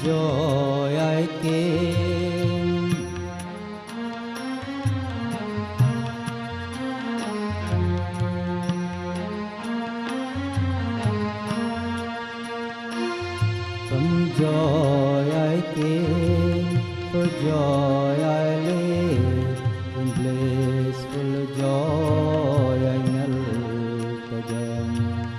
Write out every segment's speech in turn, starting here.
joy I came. From joy I came, for joy I live, in blissful joy I melt again.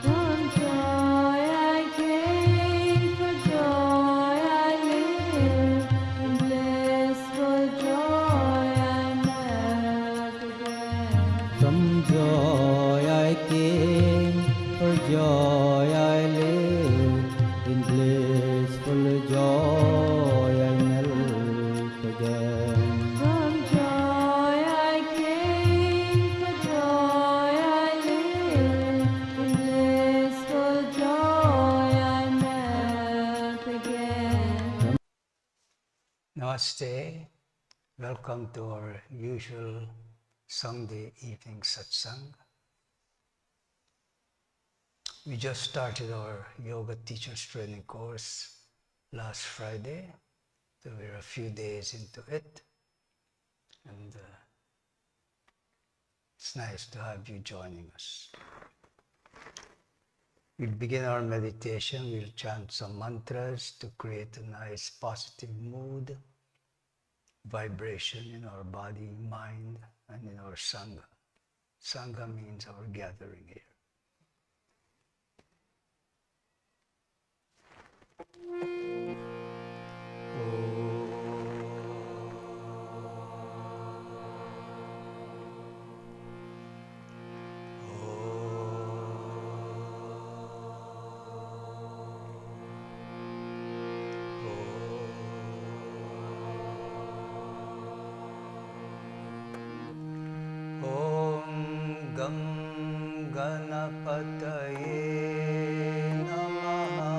From joy I came, for joy I live, in blissful joy I melt again. From joy I came, for joy I live, in blissful joy I melt again. From joy I came, for joy I live, in blissful joy I melt again. Namaste. Welcome to our usual Sunday evening satsang. We just started our yoga teachers training course last Friday, so we're a few days into it, and it's nice to have you joining us. We'll begin our meditation. We'll chant some mantras to create a nice positive mood, vibration in our body, mind, and in our Sangha. Sangha means our gathering here. Gam Ganapataye Namaha.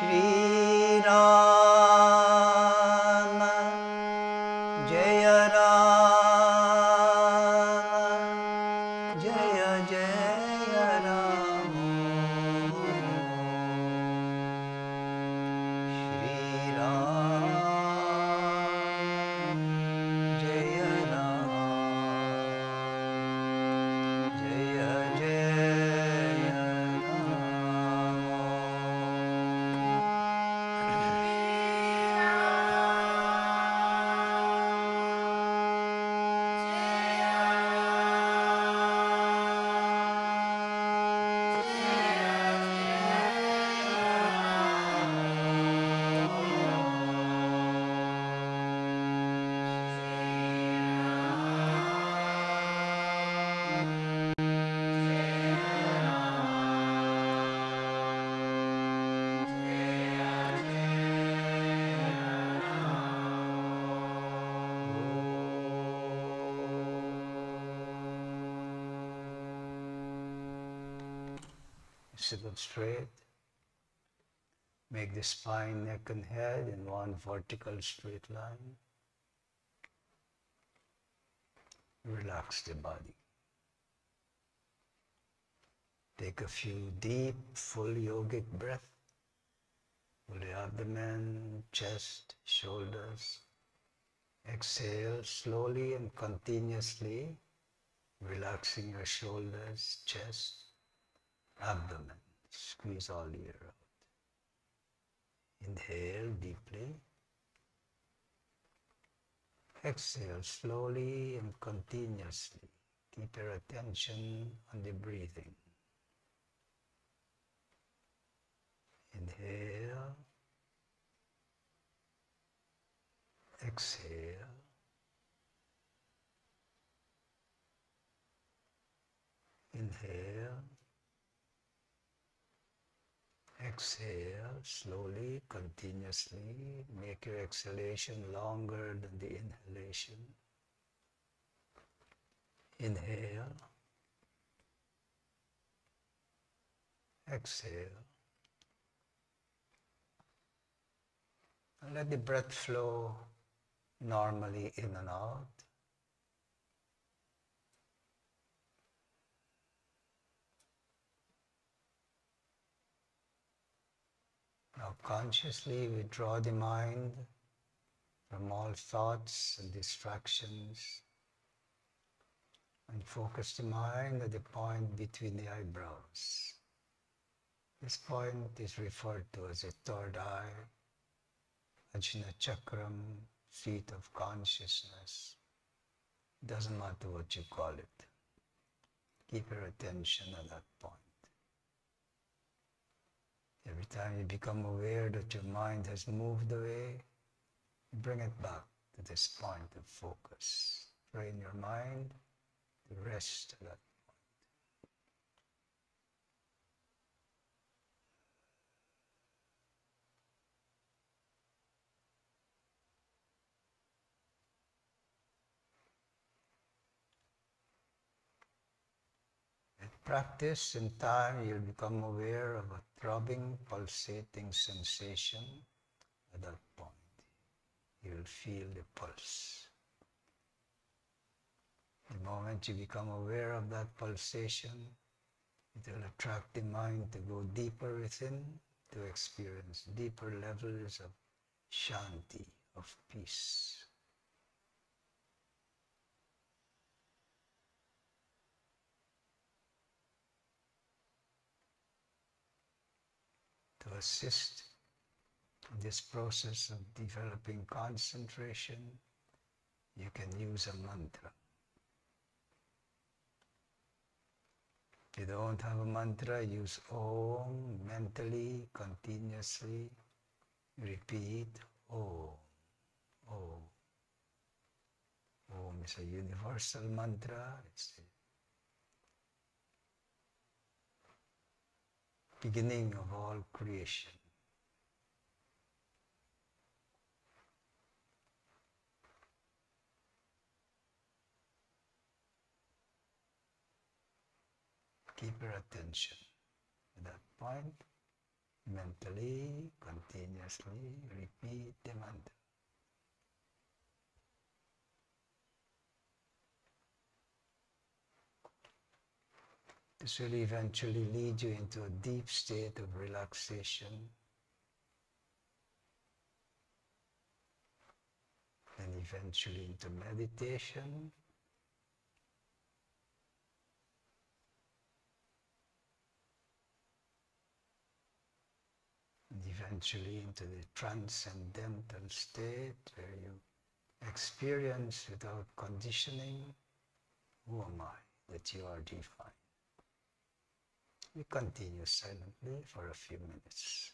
Shri Rama Jaya Rama Jaya Jaya Rama Shri Rama Jaya Rama Jaya Jaya Sit up straight. Make the spine, neck and head in one vertical straight line. Relax the body. Take a few deep, full yogic breaths. Full the abdomen, chest, shoulders. Exhale slowly and continuously, relaxing your shoulders, chest, abdomen. Squeeze all the air out. Inhale deeply. Exhale slowly and continuously. Keep your attention on the breathing. Inhale. Exhale. Inhale. Exhale slowly, continuously. Make your exhalation longer than the inhalation. Inhale. Exhale. And let the breath flow normally in and out. Now consciously withdraw the mind from all thoughts and distractions and focus the mind at the point between the eyebrows. This point is referred to as the third eye, Ajna Chakram, seat of consciousness. Doesn't matter what you call it. Keep your attention at that point. Every time you become aware that your mind has moved away, bring it back to this point of focus. Train your mind to rest at that point. With practice and time, you'll become aware of a throbbing, pulsating sensation at that point. You'll feel the pulse. The moment you become aware of that pulsation, it will attract the mind to go deeper within, to experience deeper levels of shanti, of peace. To assist in this process of developing concentration, you can use a mantra. If you don't have a mantra, use Om mentally, continuously. Repeat Om. Om. Om is a universal mantra. It's the beginning of all creation. Keep your attention at that point. Mentally, continuously repeat the mantra. This will eventually lead you into a deep state of relaxation and eventually into meditation. And eventually into the transcendental state where you experience without conditioning, who am I, that you are divine. We continue silently for a few minutes.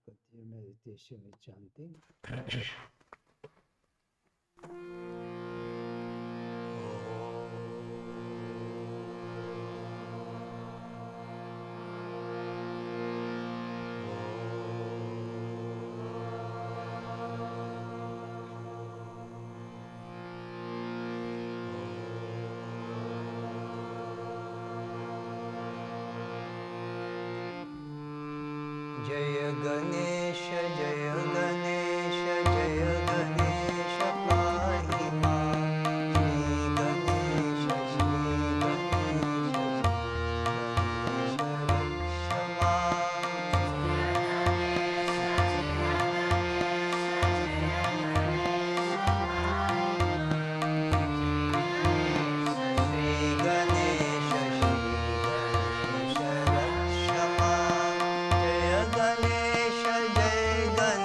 Continue meditation with chanting. Jaya Ganesha, Jaya Ganesha, Jaya Ganesha, Pahi Maan. Shri Ganesha, Shri Ganesha, Ganesha Shri Ganesha, Shri Ganesha, Rakshama. Jaya Ganesha, Jaya Ganesha.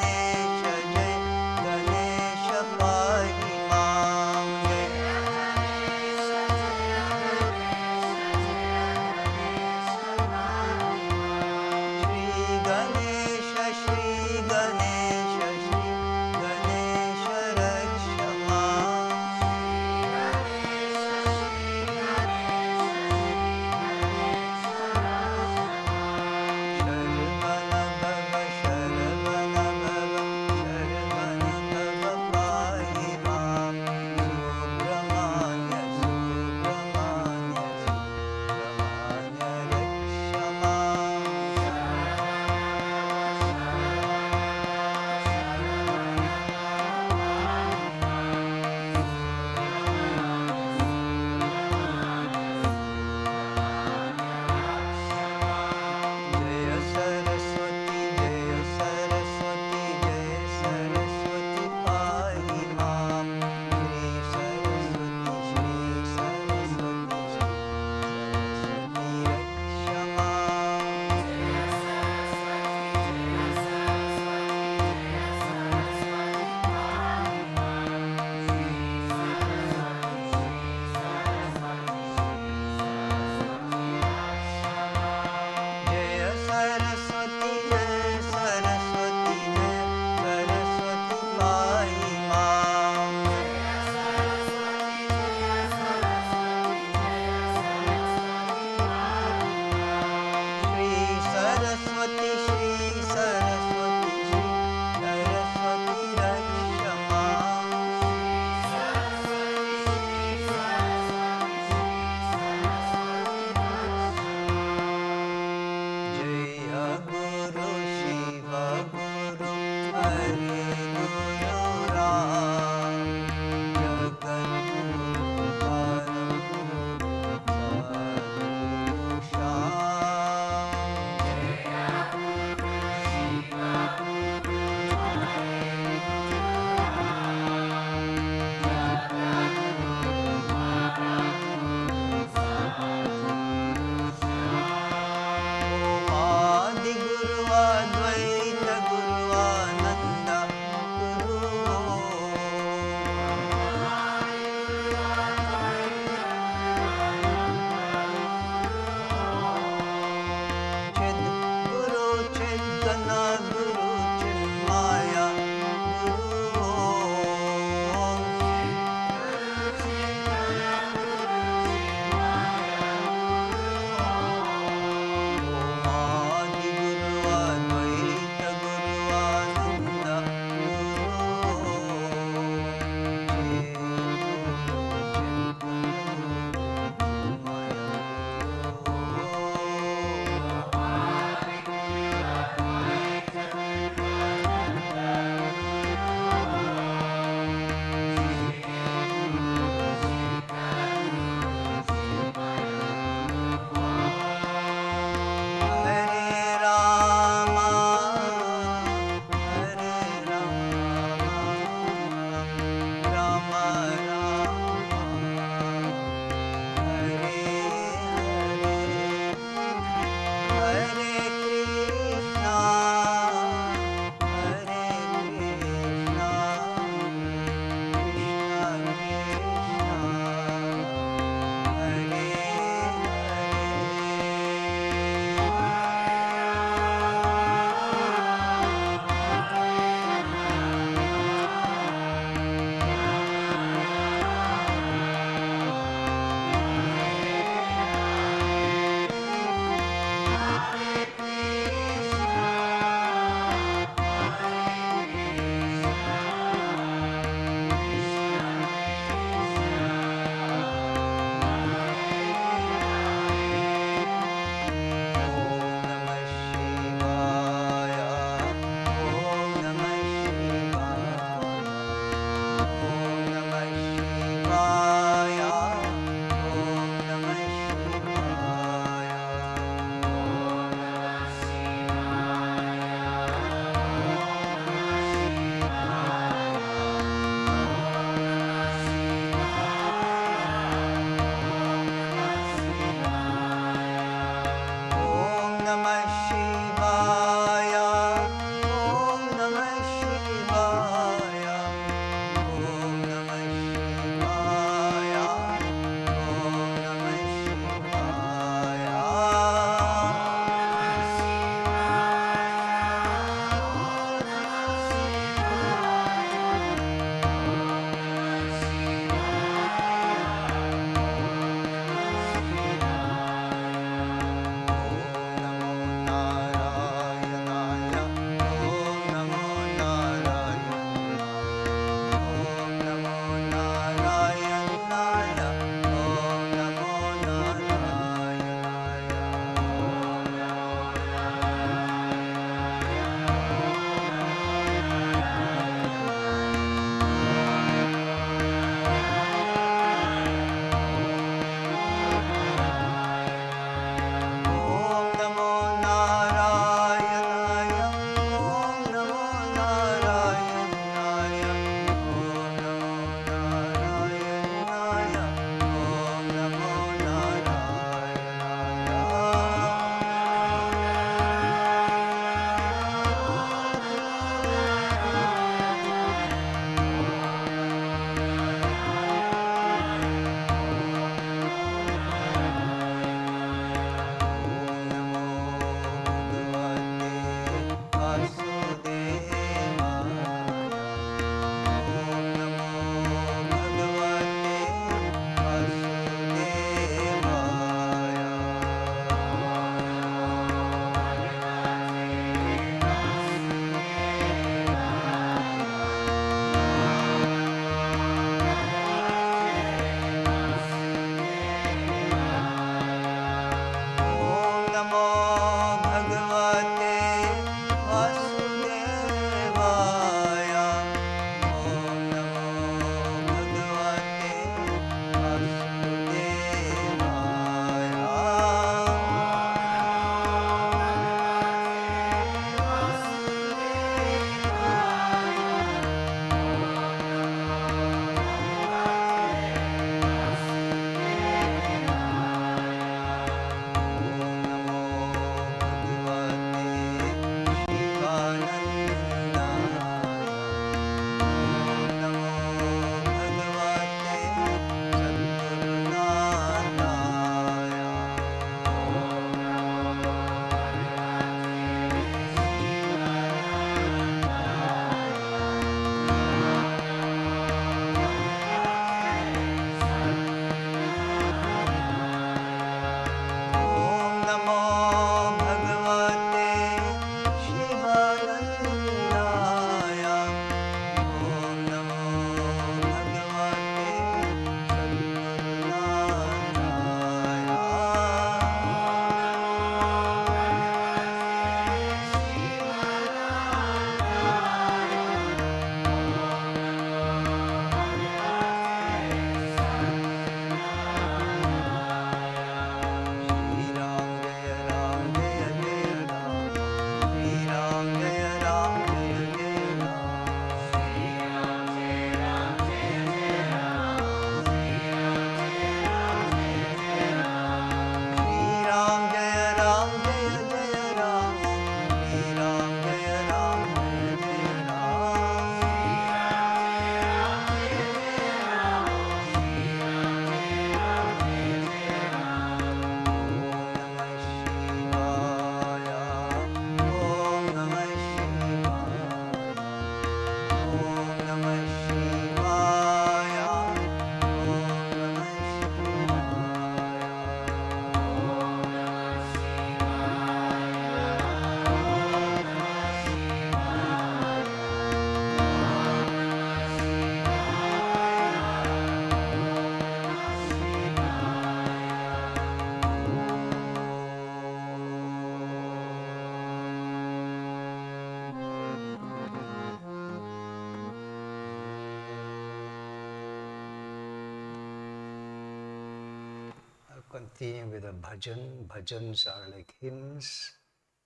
continue with a bhajan. Bhajans are like hymns.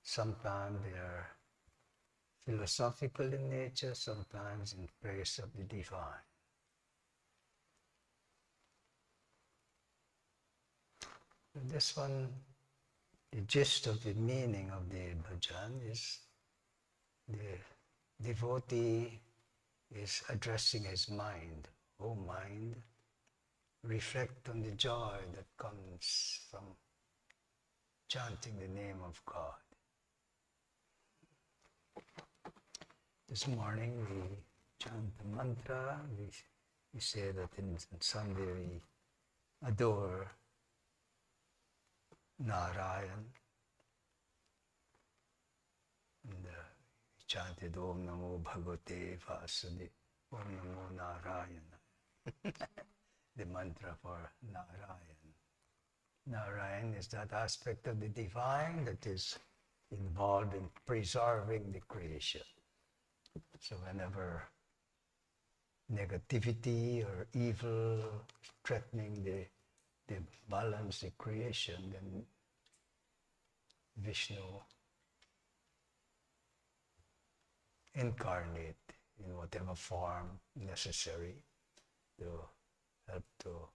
Sometimes they are philosophical in nature, sometimes in praise of the divine. This one, the gist of the meaning of the bhajan is the devotee is addressing his mind. Oh mind, reflect on the joy that comes from chanting the name of God. This morning we chant the mantra. We say that in Sunday we adore Narayan. And we chanted Om Namo Bhagavate Vasudevaya, Om Namo Narayana. The mantra for Narayan. Narayan is that aspect of the divine that is involved in preserving the creation. So whenever negativity or evil threatening the balance, the creation, then Vishnu incarnate in whatever form necessary to help to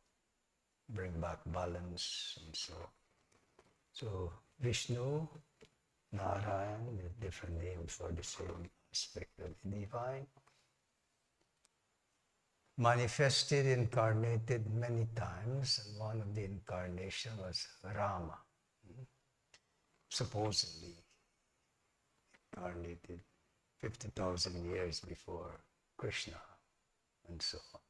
bring back balance and so. So Vishnu, Narayan, with different names for the same aspect of the divine. Manifested, incarnated many times, and one of the incarnation was Rama. Supposedly incarnated 50,000 years before Krishna, and so on.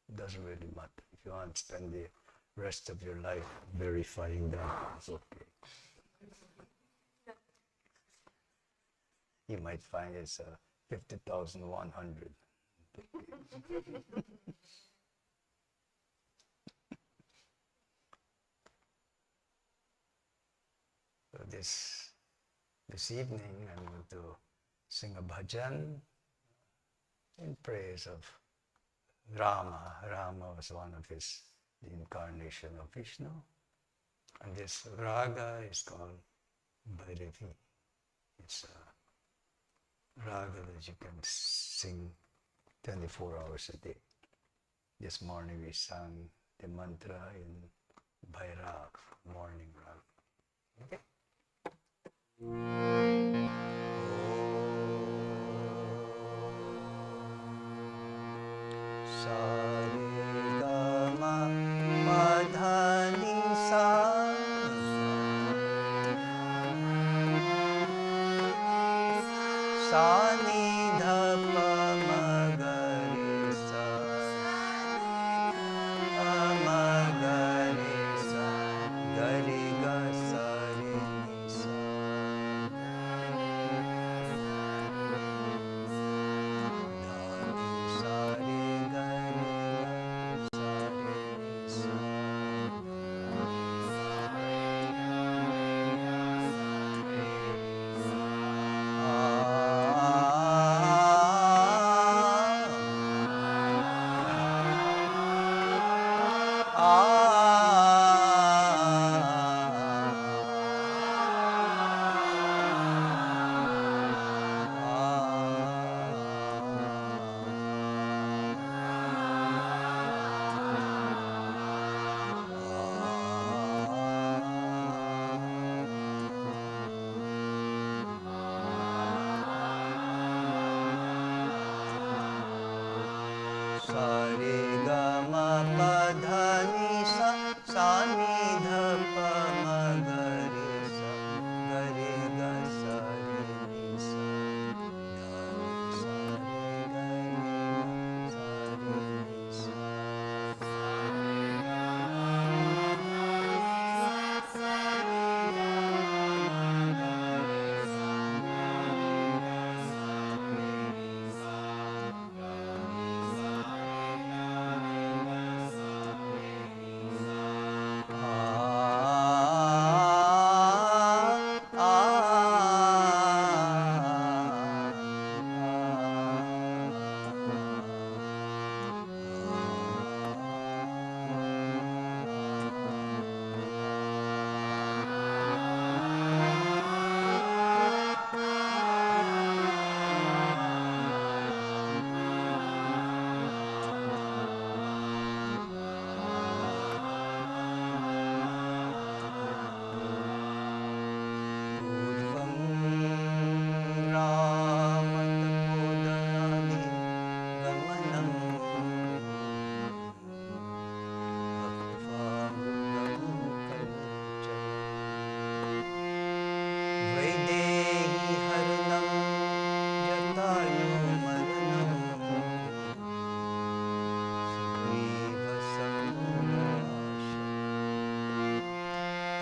It doesn't really matter. If you want to spend the rest of your life verifying that, it's okay. You might find it's 50,100. So this evening I'm going to sing a bhajan in praise of Rama. Rama was one of the incarnation of Vishnu. And this raga is called Bhairavi. It's a raga that you can sing 24 hours a day. This morning we sang the mantra in Bhairav, morning raga. Okay?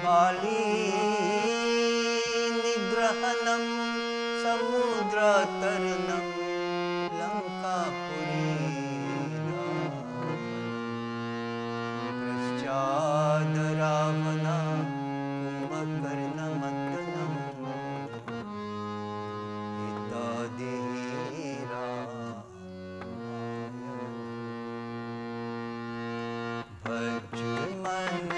बाली निग्रहणं समुद्रतरणं लङ्कापुरी पश्चाद् रावण कुम्भकर्णमर्दनम् इत्यादि भज मन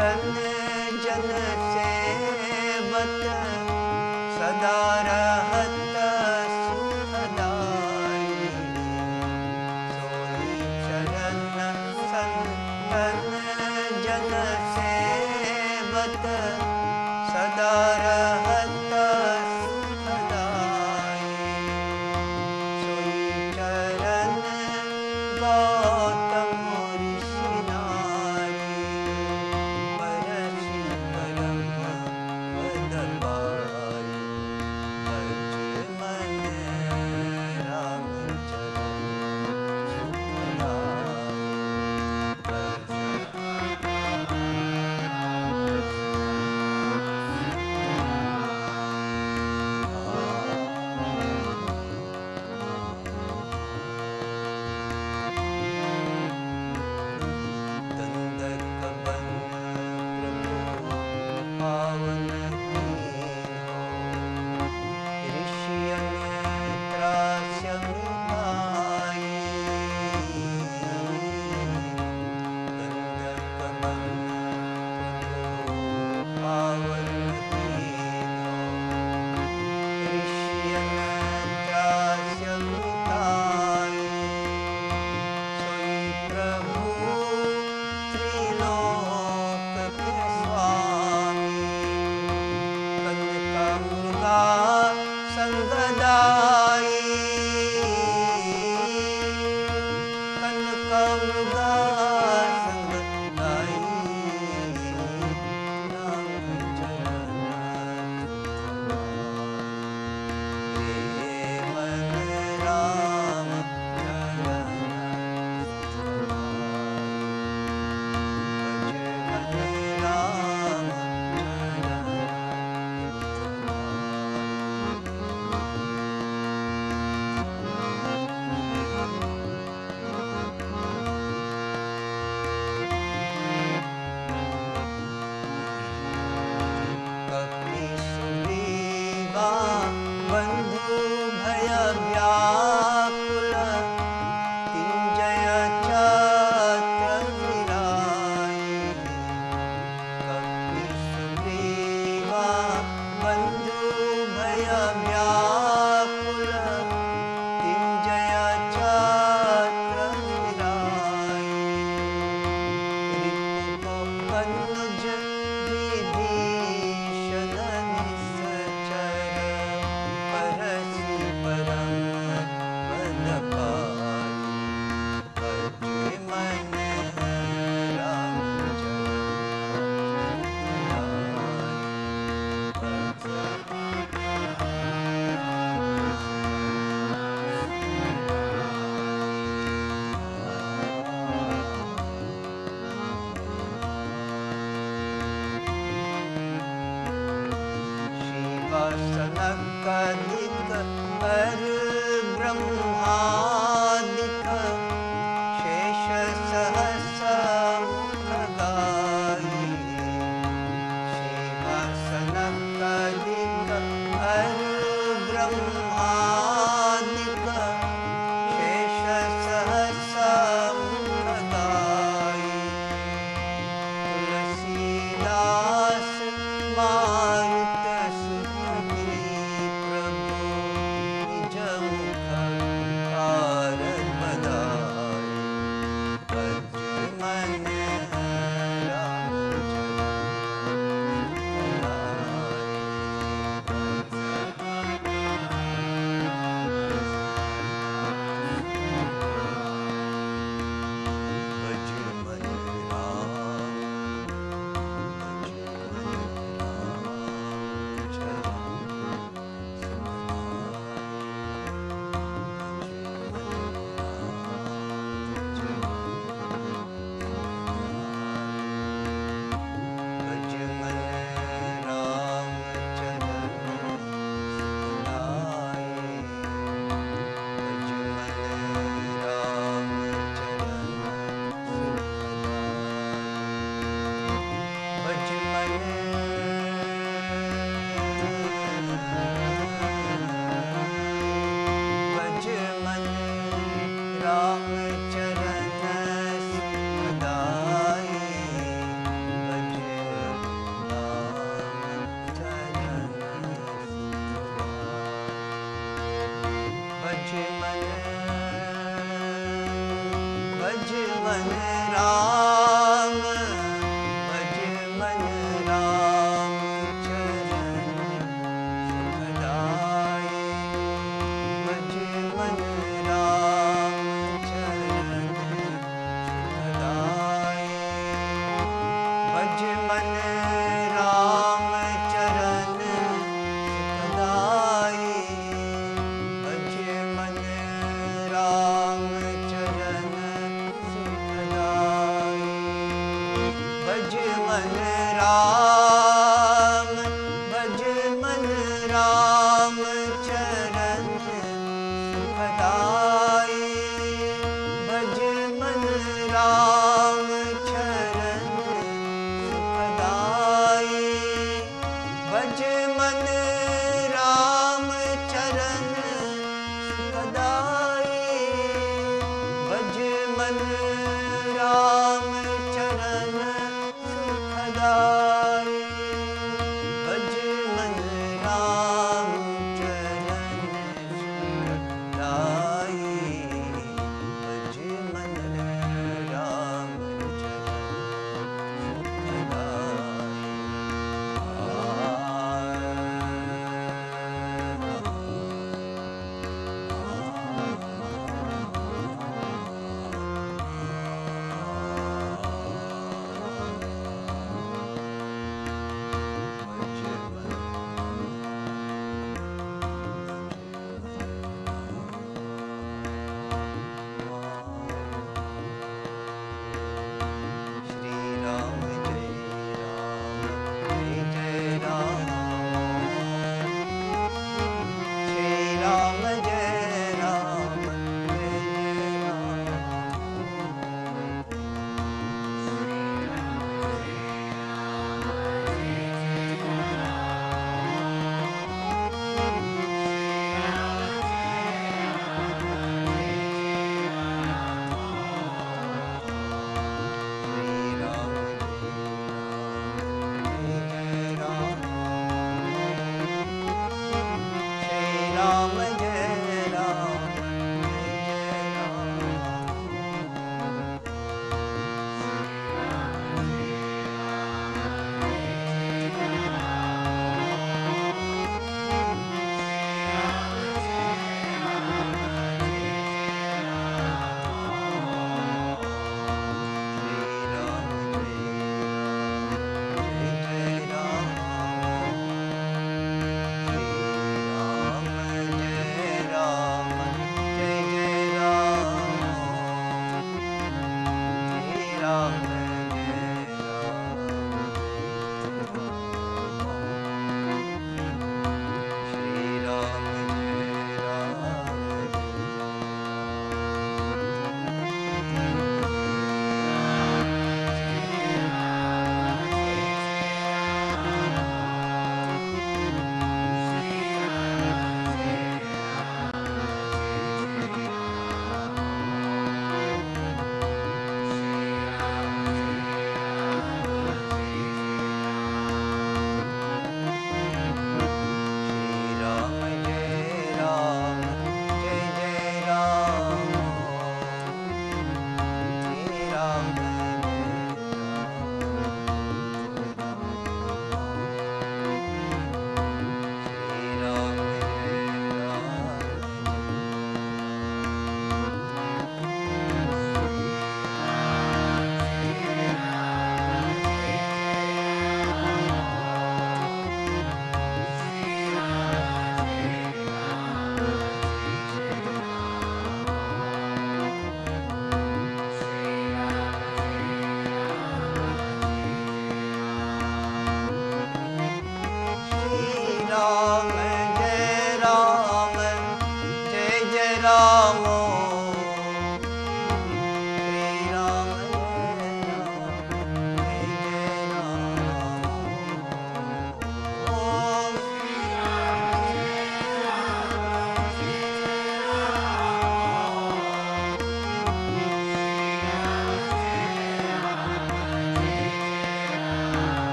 तन जन सेवत सदा रहत सुखदाई सोई चरण संतन जन सेवत सदा रहत सुखदाई सोई चरण गौतम अनुज विभीषण निश्चर परसि परम पद पाई भज मन राम सनकादिक पर ब्रह्मादिक शेष सहस मुख गाई शिव सनकादिक पर ब्रह्मादिक शेष सहस मुख गाई तुलसीदास मारुत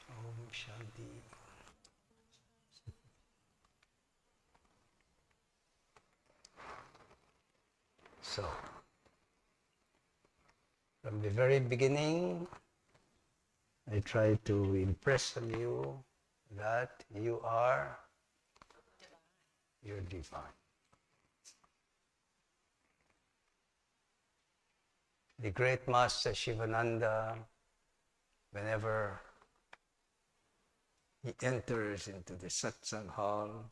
Om Shanti. So, from the very beginning, I try to impress on you that you're divine. The great Master Shivananda, whenever he enters into the Satsang hall,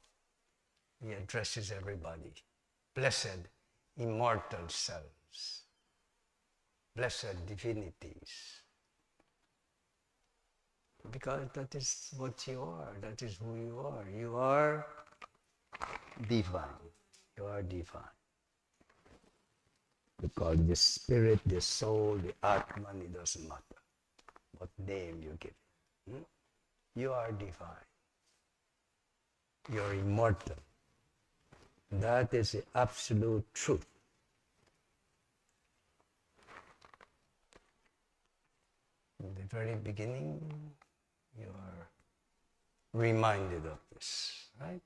he addresses everybody. Blessed immortal selves, blessed divinities. Because that is what you are, that is who you are. You are divine. You are divine. You call it the spirit, the soul, the Atman, it doesn't matter what name you give it. You are divine. You are immortal. That is the absolute truth. In the very beginning, you are reminded of this, right?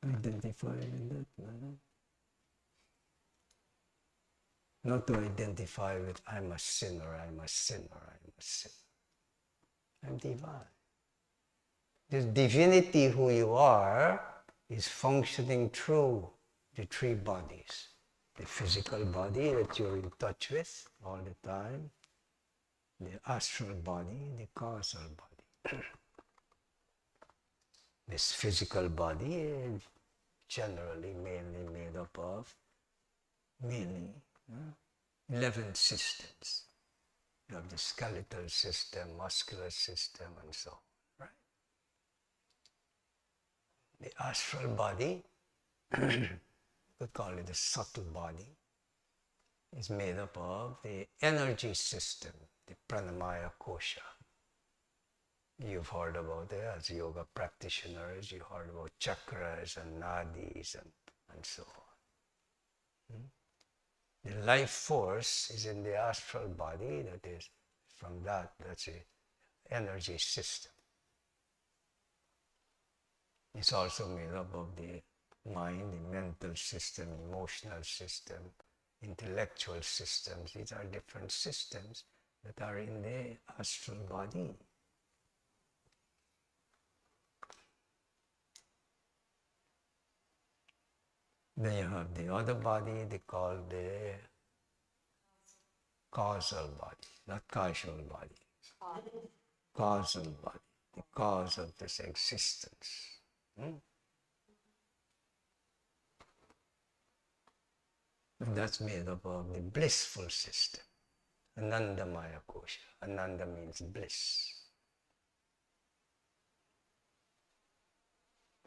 Identify with that, right? Not to identify with I'm a sinner, I'm a sinner, I'm a sinner. I'm divine. This divinity who you are is functioning through the three bodies. The physical body that you're in touch with all the time, the astral body, the causal body. This physical body is generally mainly made up of 11 systems. You have the skeletal system, muscular system, and so on, right? The astral body, we could call it the subtle body, is made up of the energy system, the pranamaya kosha. You've heard about it as yoga practitioners, you heard about chakras and nadis and so on. The life force is in the astral body, that is, that's the energy system. It's also made up of the mind, the mental system, emotional system, intellectual systems. These are different systems that are in the astral body. Then you have the other body they call the causal body, not casual body. Causal body, the cause of this existence. And that's made up of the blissful system, Ananda Maya Kosha. Ananda means bliss.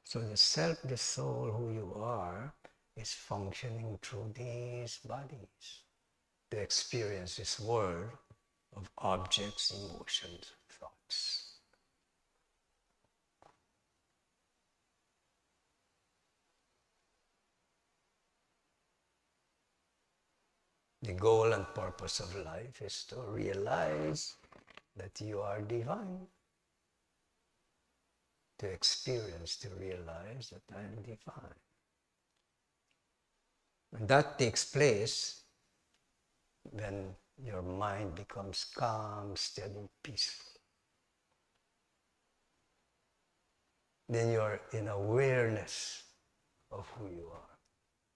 So the self, the soul, who you are, is functioning through these bodies to experience this world of objects, emotions, thoughts. The goal and purpose of life is to realize that you are divine. To experience, to realize that I am divine. And that takes place when your mind becomes calm, steady, peaceful. Then you're in awareness of who you are,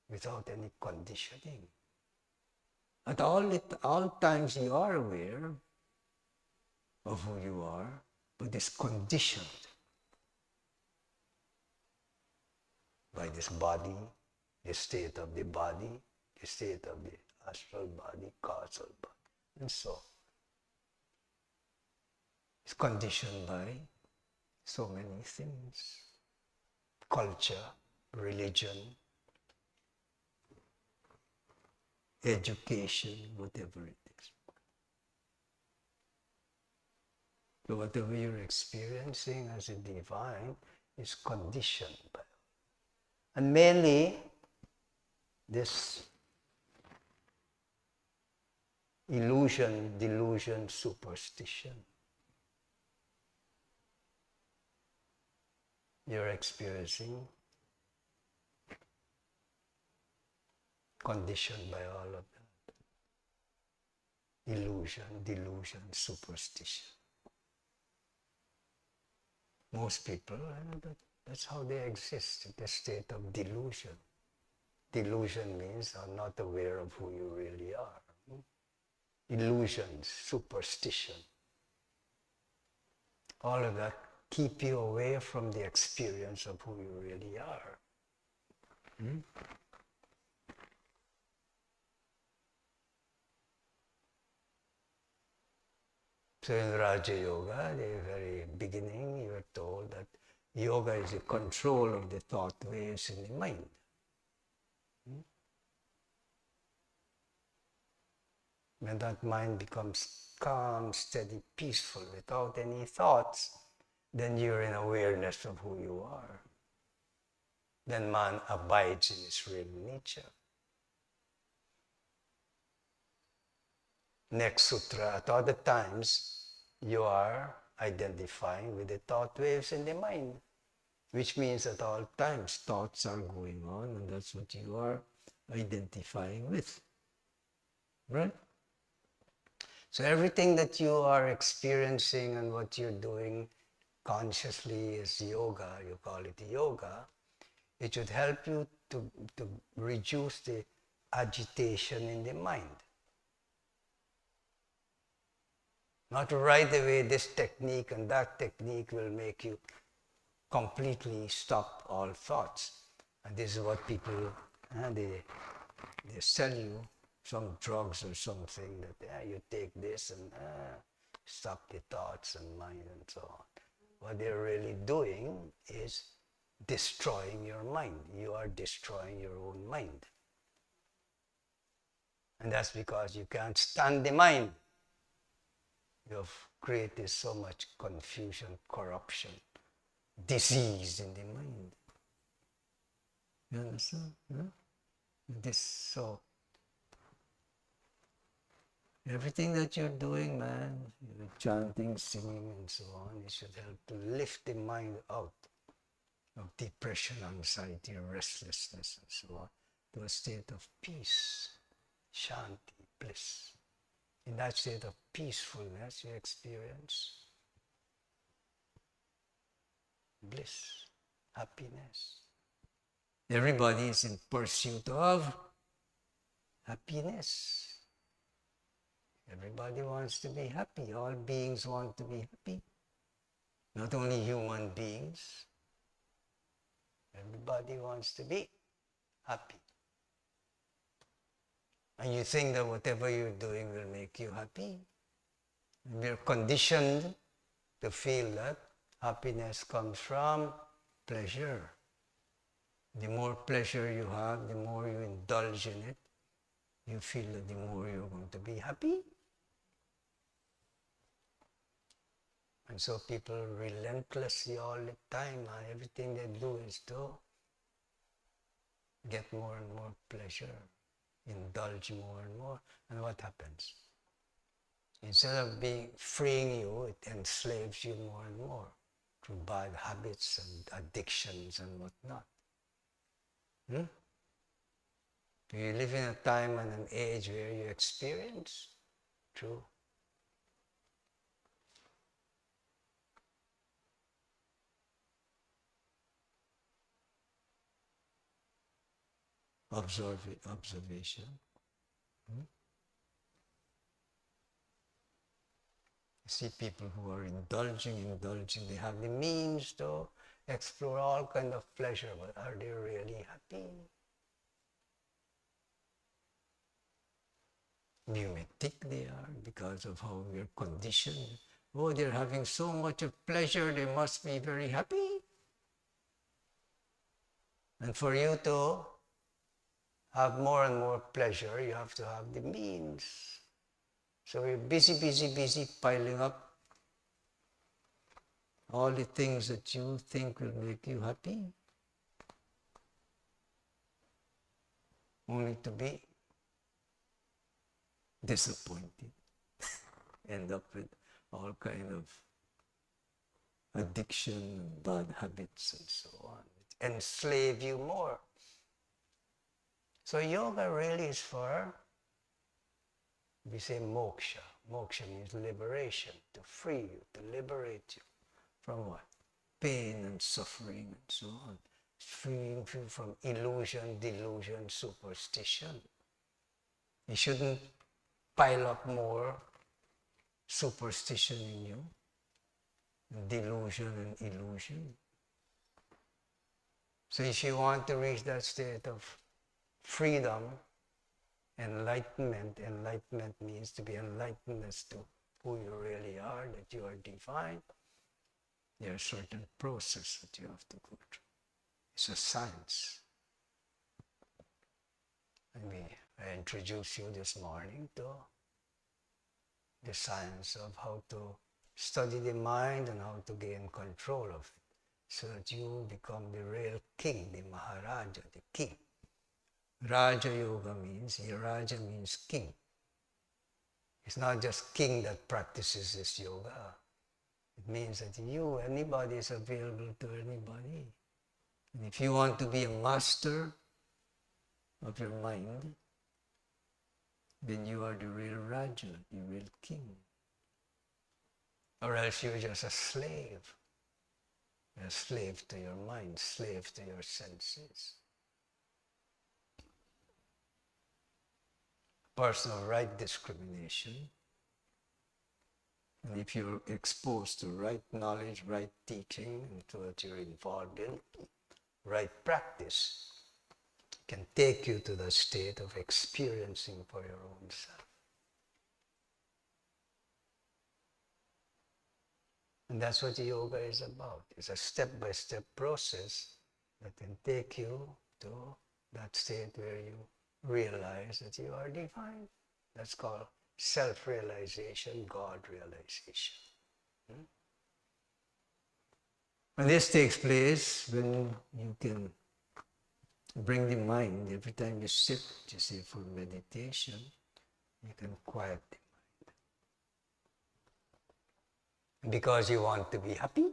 without any conditioning. At all times you are aware of who you are, but it's conditioned by this body, the state of the body, the state of the astral body, causal body, and so on. It's conditioned by so many things. Culture, religion, education, whatever it is. So whatever you're experiencing as a divine is conditioned by. And mainly this illusion, delusion, superstition. You're experiencing conditioned by all of that. Illusion, delusion, superstition. Most people, that's how they exist, in the state of delusion. Delusion means are not aware of who you really are. Illusions, superstition, all of that keep you away from the experience of who you really are. So in Raja Yoga, the very beginning, you are told that yoga is the control of the thought waves in the mind. When that mind becomes calm, steady, peaceful, without any thoughts, then you're in awareness of who you are. Then man abides in his real nature. Next sutra, at other times, you are identifying with the thought waves in the mind, which means at all times thoughts are going on, and that's what you are identifying with. Right? So everything that you are experiencing and what you're doing consciously is yoga, you call it yoga. It should help you to reduce the agitation in the mind. Not right away this technique and that technique will make you completely stop all thoughts. And this is what people, they sell you some drugs or something that you take this and stop the thoughts and mind and so on. What they're really doing is destroying your mind. You are destroying your own mind. And that's because you can't stand the mind. You have created so much confusion, corruption, disease in the mind. You understand? So everything that you're doing, man, you're chanting, singing, and so on, it should help to lift the mind out of depression, anxiety, restlessness, and so on, to a state of peace, shanti, bliss. In that state of peacefulness, you experience bliss, happiness. Everybody is in pursuit of happiness. Everybody wants to be happy. All beings want to be happy. Not only human beings. Everybody wants to be happy. And you think that whatever you're doing will make you happy. We're conditioned to feel that happiness comes from pleasure. The more pleasure you have, the more you indulge in it, you feel that the more you're going to be happy. And so people relentlessly all the time, everything they do is to get more and more pleasure. indulge more and more. And what happens? Instead of freeing you, it enslaves you more and more through bad habits and addictions and whatnot. Do you live in a time and an age where you experience true observation? You see people who are indulging, they have the means to explore all kind of pleasure, but are they really happy? You may think they are because of how we are conditioned. Oh, they're having so much of pleasure, they must be very happy. And for you to have more and more pleasure, you have to have the means. So you're busy piling up all the things that you think will make you happy, only to be disappointed, end up with all kind of addiction, bad habits and so on, enslave you more. So yoga really is for, we say moksha. Moksha means liberation, to free you, to liberate you from what? Pain and suffering and so on. Freeing you from illusion, delusion, superstition. You shouldn't pile up more superstition in you, delusion and illusion. So if you want to reach that state of freedom, enlightenment means to be enlightened as to who you really are, that you are divine. There are certain processes that you have to go through. It's a science. I introduced you this morning to the science of how to study the mind and how to gain control of it, so that you become the real king, the Maharaja, the king. Raja Yoga means king. It's not just king that practices this yoga. It means that anybody is available to anybody. And if you want to be a master of your mind, then you are the real Raja, the real king. Or else you're just a slave to your mind, slave to your senses. Person of right discrimination. And if you're exposed to right knowledge, right teaching, and to what you're involved in, right practice, can take you to the state of experiencing for your own self. And that's what yoga is about. It's a step-by-step process that can take you to that state where you realize that you are divine. That's called self-realization, God-realization. And this takes place when you can bring the mind, every time you sit, you say for meditation, you can quiet the mind. Because you want to be happy.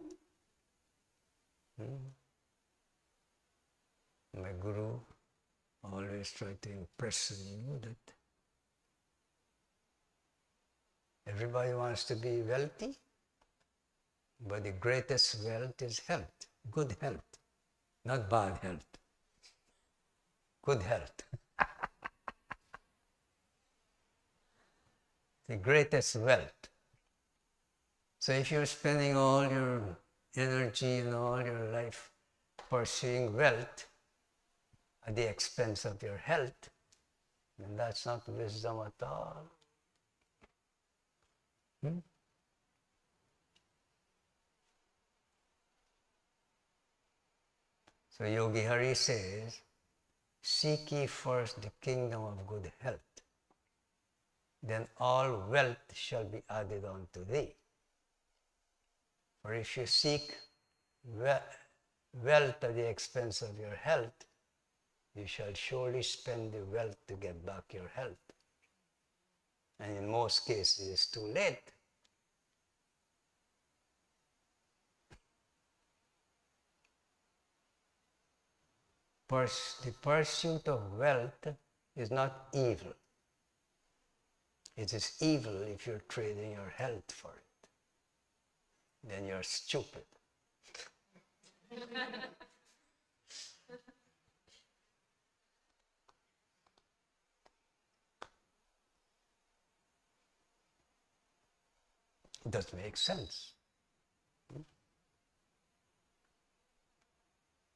My guru always tried to impress on you that everybody wants to be wealthy, but the greatest wealth is health, good health, not bad health. Good health. The greatest wealth. So if you're spending all your energy and all your life pursuing wealth at the expense of your health, then that's not wisdom at all. So Yogi Hari says, seek ye first the kingdom of good health, then all wealth shall be added unto thee. For if you seek wealth at the expense of your health, you shall surely spend the wealth to get back your health. And in most cases, it's too late. The pursuit of wealth is not evil. It is evil if you're trading your health for it. Then you're stupid. It doesn't make sense.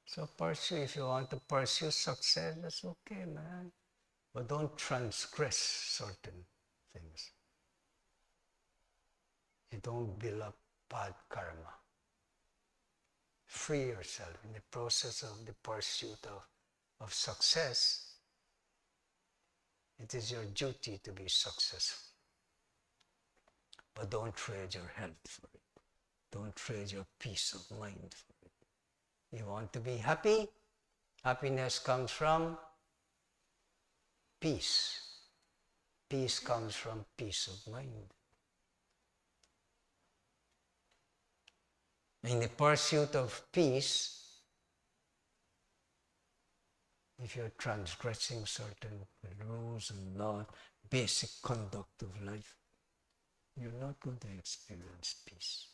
So if you want to pursue success, that's okay, man. But don't transgress certain things. You don't build up bad karma. Free yourself in the process of the pursuit of success. It is your duty to be successful. But don't trade your health for it. Don't trade your peace of mind for it. You want to be happy? Happiness comes from peace. Peace comes from peace of mind. In the pursuit of peace, if you're transgressing certain rules and laws, basic conduct of life, you're not going to experience peace.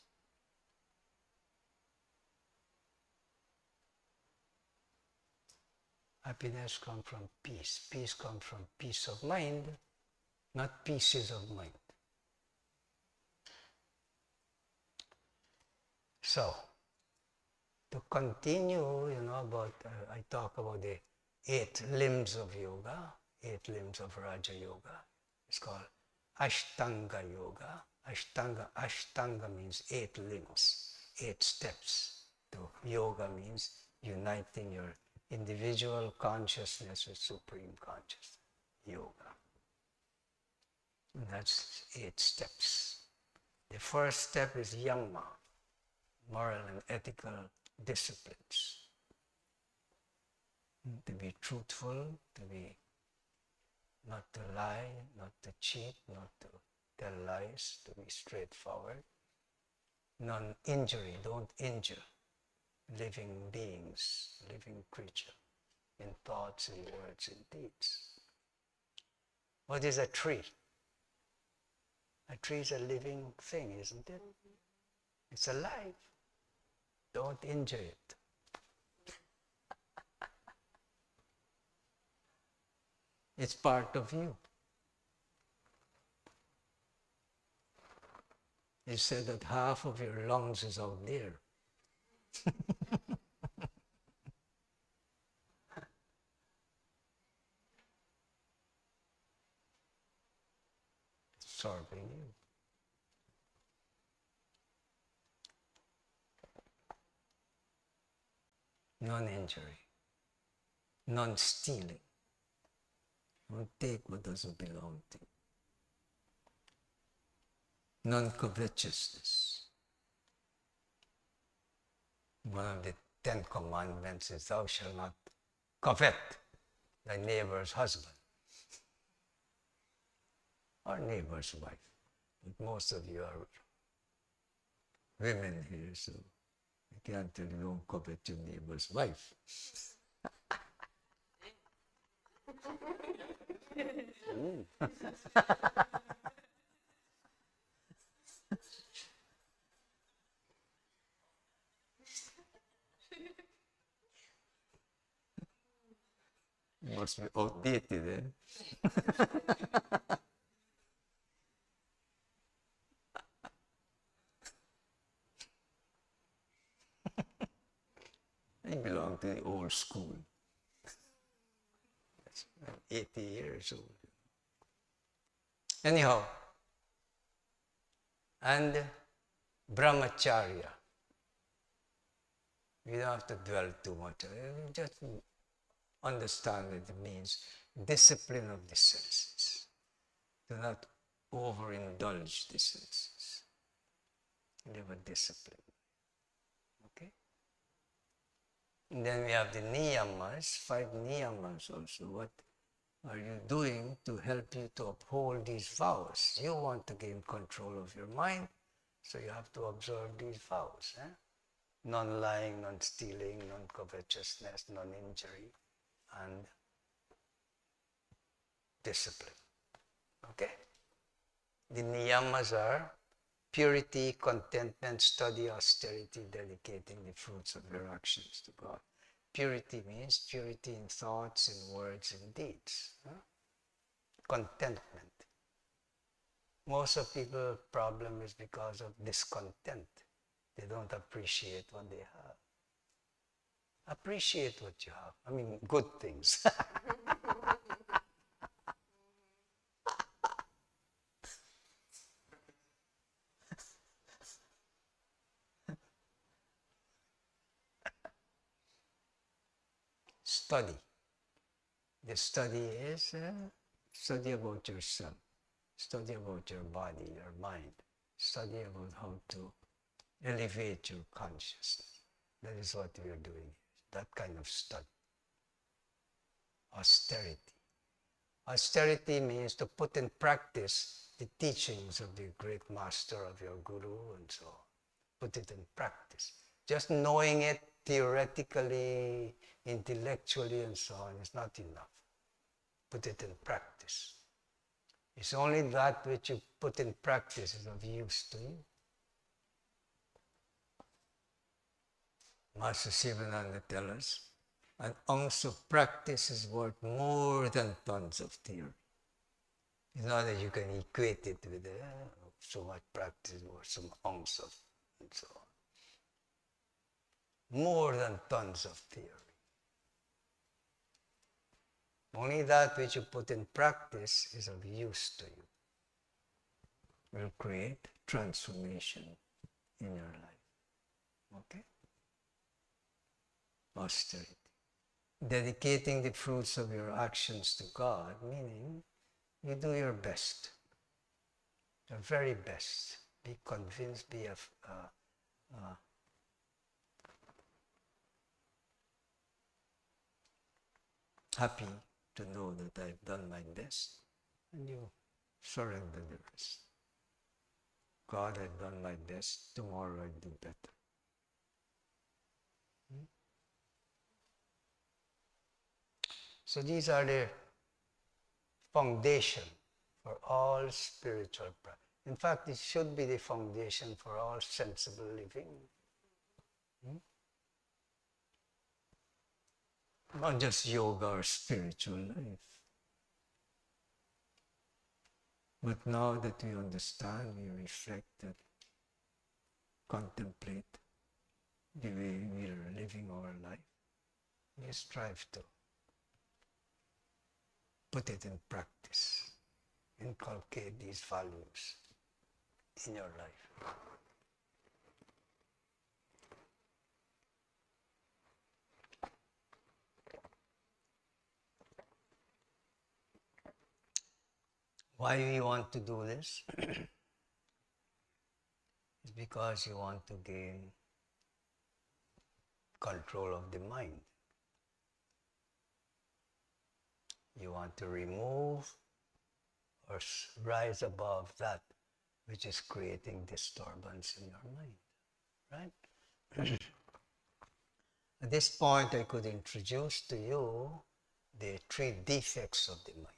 Happiness comes from peace. Peace comes from peace of mind, not pieces of mind. So, to continue, I talk about the 8 limbs of yoga, 8 limbs of Raja Yoga. It's called Ashtanga Yoga. Ashtanga means 8 limbs, 8 steps. To yoga means uniting your individual consciousness with supreme consciousness. Yoga. And that's 8 steps. The first step is yama, moral and ethical disciplines. To be truthful, not to lie, not to cheat, not to tell lies, to be straightforward. Non-injury, don't injure living beings, living creature, in thoughts, in words, in deeds. What is a tree? A tree is a living thing, isn't it? It's alive. Don't injure it. It's part of you. They said that half of your lungs is out there. Absorbing you. Non-injury, non-stealing. Don't take what doesn't belong to you. Non-covetousness. One of the 10 commandments is thou shalt not covet thy neighbor's husband or neighbor's wife. But most of you are women here, so I can't tell you don't covet your neighbor's wife. Must be outdated, eh? I belong to the old school. I'm 80 years old. Anyhow, and brahmacharya. We don't have to dwell too much. Just understand that it means discipline of the senses. Do not overindulge the senses. Live a discipline. Okay? And then we have the niyamas, 5 niyamas also. What are you doing to help you to uphold these vows? You want to gain control of your mind, so you have to observe these vows. Non-lying, non-stealing, non-covetousness, non-injury, and discipline. Okay? The niyamas are purity, contentment, study, austerity, dedicating the fruits of your actions to God. Purity means purity in thoughts, in words, in deeds. Contentment. Most of people's problem is because of discontent. They don't appreciate what they have. Appreciate what you have. I mean, good things. Study. The study is study about yourself. Study about your body, your mind. Study about how to elevate your consciousness. That is what we are doing. That kind of study. Austerity. Austerity means to put in practice the teachings of the great master, of your guru, and so on. Put it in practice. Just knowing it theoretically, intellectually, and so on is not enough. Put it in practice. It's only that which you put in practice is of use to you. Master Sivananda tells us, an ounce of practice is worth more than tons of theory. It's not that you can equate it with so much practice or some ounce of, and so on. More than tons of theory. Only that which you put in practice is of use to you. Will create transformation in your life. Okay? Austerity. Dedicating the fruits of your actions to God, meaning you do your best. Your very best. Be convinced, be happy to know that I've done my best, and you surrender the rest. God, I've done my best, tomorrow I'll do better. So these are the foundation for all spiritual practice. In fact, it should be the foundation for all sensible living. Not just yoga or spiritual life. But now that we understand, we reflect, that contemplate the way we are living our life, we strive to put it in practice, inculcate these values in your life. Why we want to do this? It's because you want to gain control of the mind. You want to remove or rise above that which is creating disturbance in your mind, right? At this point, I could introduce to you the 3 defects of the mind.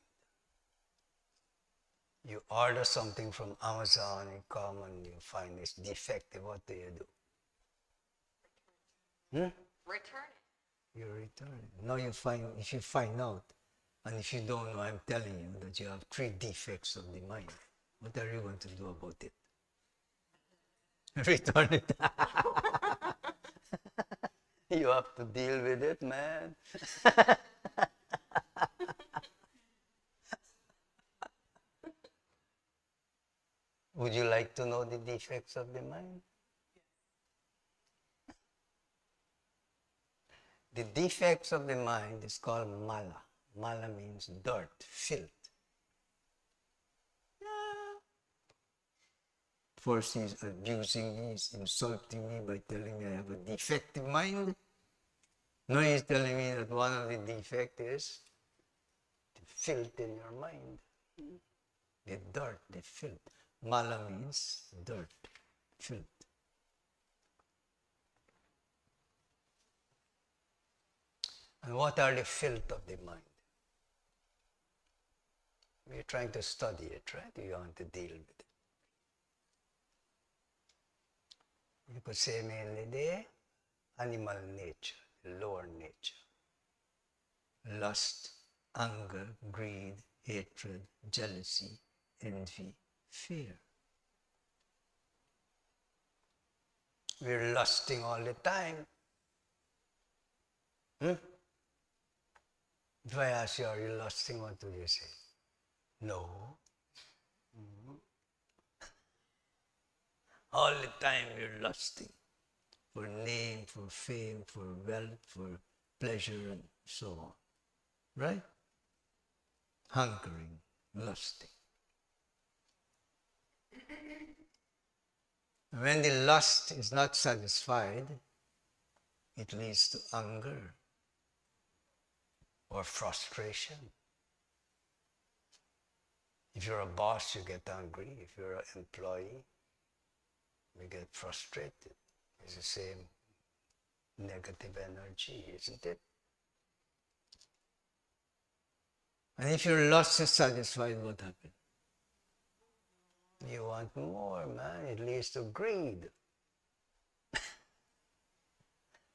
You order something from Amazon, you come and you find it's defective. What do you do? Return it. You return it. Now if you find out, and if you don't know, I'm telling you that you have 3 defects of the mind. What are you going to do about it? Return it. You have to deal with it, man. Would you like to know the defects of the mind? The defects of the mind is called mala. Mala means dirt, filth. First he's abusing me, he's insulting me by telling me I have a defective mind. No, he's telling me that one of the defects is the filth in your mind. The dirt, the filth. Mala means dirt, filth. And what are the filth of the mind? We're trying to study it, right? You want to deal with it. You could say mainly the animal nature, the lower nature. Lust, anger, greed, hatred, jealousy, envy, fear. We're lusting all the time. If I ask you, are you lusting? What do you say? No. All the time we're lusting for name, for fame, for wealth, for pleasure, and so on. Right? Hunkering, lusting. When the lust is not satisfied, it leads to anger or frustration. If you're a boss, you get angry. If you're an employee, you get frustrated. It's the same negative energy, isn't it? And if your lust is satisfied, what happens? You want more, man. It leads to greed.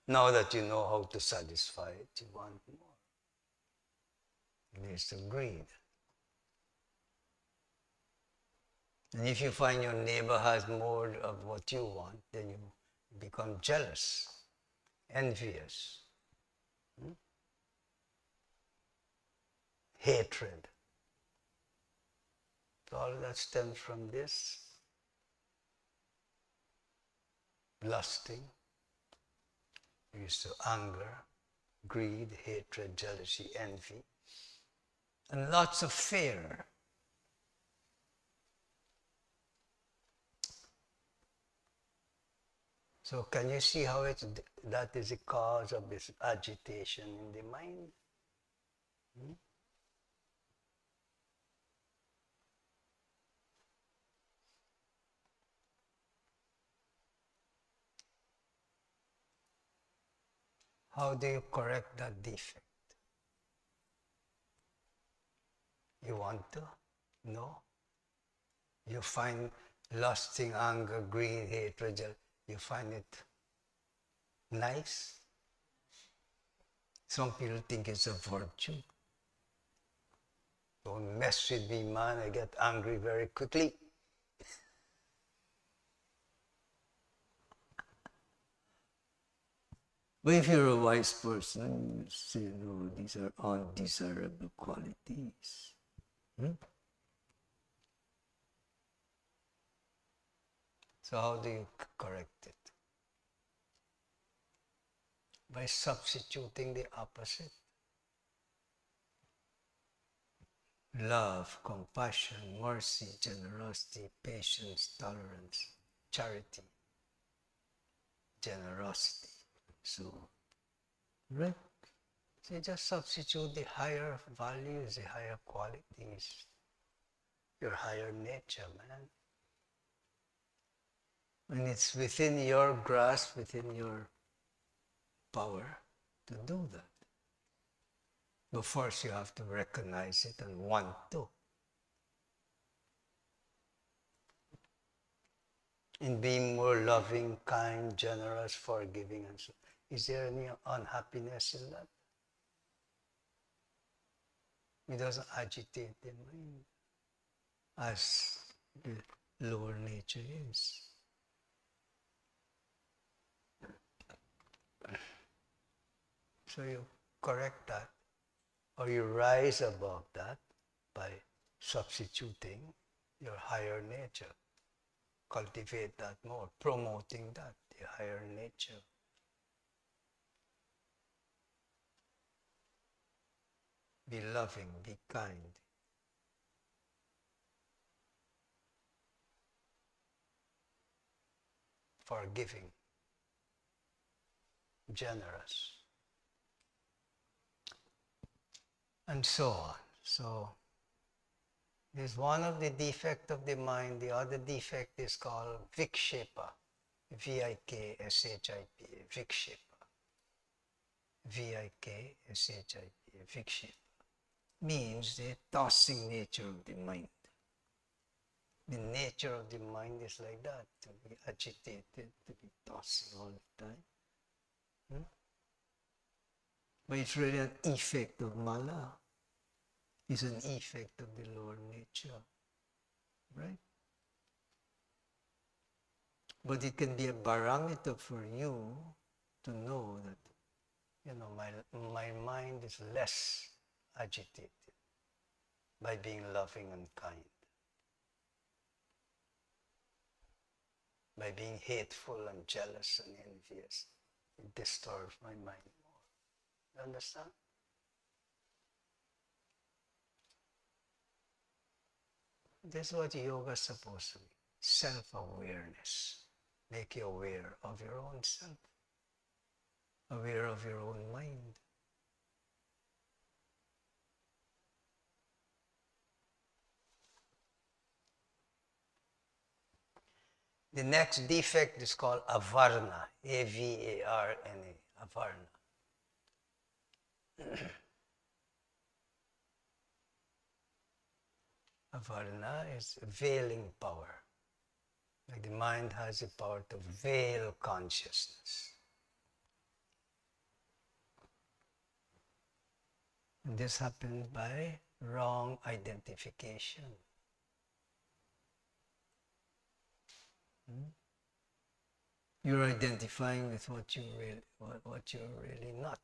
Now that you know how to satisfy it, you want more. It leads to greed. And if you find your neighbor has more of what you want, then you become jealous, envious, hatred. So all that stems from this lusting, leads to anger, greed, hatred, jealousy, envy, and lots of fear. So can you see how that is the cause of this agitation in the mind? How do you correct that defect? You want to? No? You find lusting, anger, greed, hatred, you find it nice? Some people think it's a virtue. Don't mess with me, man, I get angry very quickly. But if you're a wise person, you say, no, these are undesirable qualities. So how do you correct it? By substituting the opposite. Love, compassion, mercy, generosity, patience, tolerance, charity, generosity. So, right? So you just substitute the higher values, the higher qualities, your higher nature, man. And it's within your grasp, within your power to do that. But first you have to recognize it and want to. In being more loving, kind, generous, forgiving, and so on. Is there any unhappiness in that? It doesn't agitate the mind as the lower nature is. So you correct that, or you rise above that by substituting your higher nature. Cultivate that more, promoting that, the higher nature. Be loving, be kind. Forgiving, generous. and so on. So this is one of the defects of the mind. The other defect is called vikshepa, V-I-K-S-H-I-P, vikshepa, V-I-K-S-H-I-P, vikshepa, means the tossing nature of the mind. The nature of the mind is like that, to be agitated, to be tossing all the time. But it's really an effect of mala. It's an effect of the lower nature, right? But it can be a barometer for you to know that, my mind is less agitated by being loving and kind. By being hateful and jealous and envious, it disturbs my mind more. You understand? This is what yoga is supposed to be. Self-awareness. Make you aware of your own self. Aware of your own mind. The next defect is called avarna, A-V-A-R-N-A, avarna. Avarna is veiling power. Like the mind has the power to veil consciousness. And this happens by wrong identification. You're identifying with what you're really not.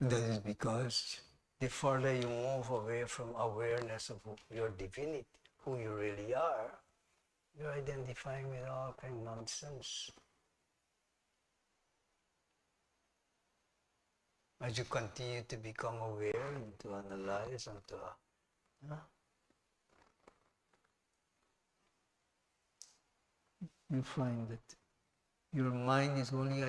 That is because the further you move away from awareness of your divinity, who you really are, you're identifying with all kind of nonsense. As you continue to become aware and to analyze and to you find that your mind is only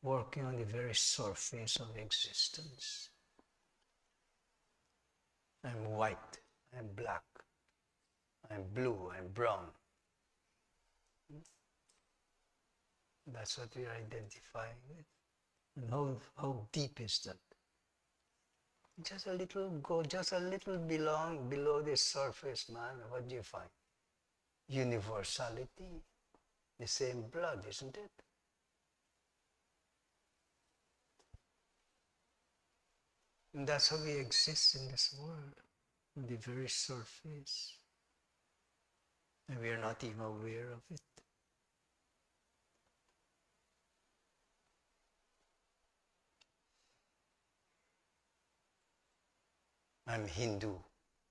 working on the very surface of existence. I'm white, I'm black, I'm blue, I'm brown. That's what we are identifying with. And how deep is that? Just a little below the surface, man. What do you find? Universality. The same blood, isn't it? And that's how we exist in this world, on the very surface. And we are not even aware of it. I'm Hindu,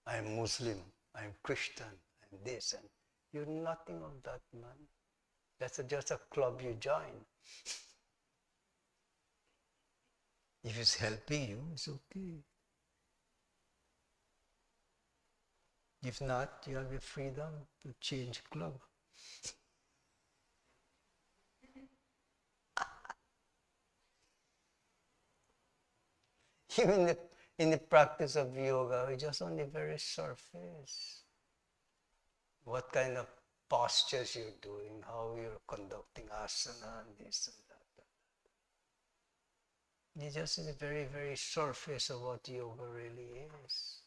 I'm Muslim, I'm Christian, I'm this, and you're nothing of that, man. That's just a club you join. If it's helping you, it's okay. If not, you have the freedom to change club. Even in the practice of yoga, we're just on the very surface. What kind of postures you're doing, how you're conducting asana and this and that. It's just in the very, very surface of what yoga really is.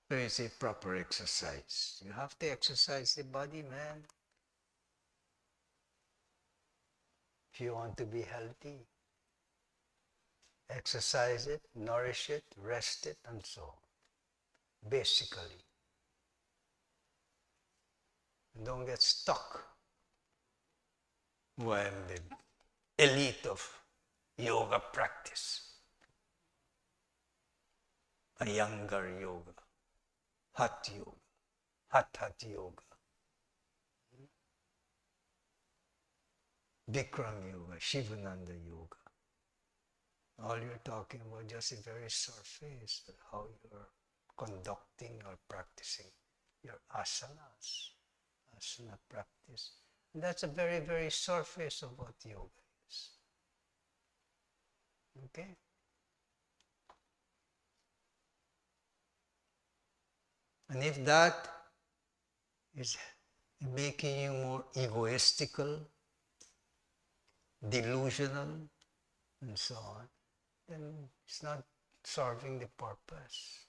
So it's a proper exercise. You have to exercise the body, man. If you want to be healthy, exercise it, nourish it, rest it, and so on. Basically. And don't get stuck. Well, I'm the elite of yoga practice. A younger yoga. Hatha yoga. Hatha yoga. Bikram Yoga, Shivananda Yoga. All you're talking about just a very surface, how you're conducting or practicing your asanas, asana practice. And that's a very, very surface of what yoga is. Okay? And if that is making you more egoistical, delusional, and so on, then it's not serving the purpose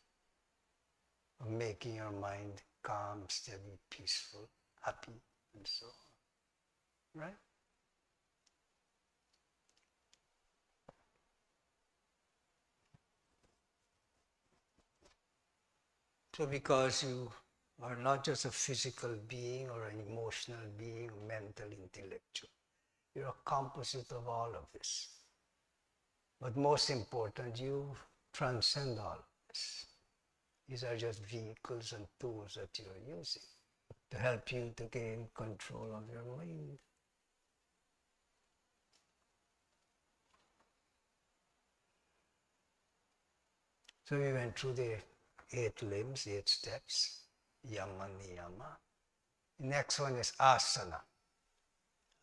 of making your mind calm, steady, peaceful, happy, and so on. Right? So because you are not just a physical being or an emotional being, mental, intellectual, you're a composite of all of this. But most important, you transcend all of this. These are just vehicles and tools that you're using to help you to gain control of your mind. So we went through the 8 limbs, 8 steps, yama, niyama. The next one is asana.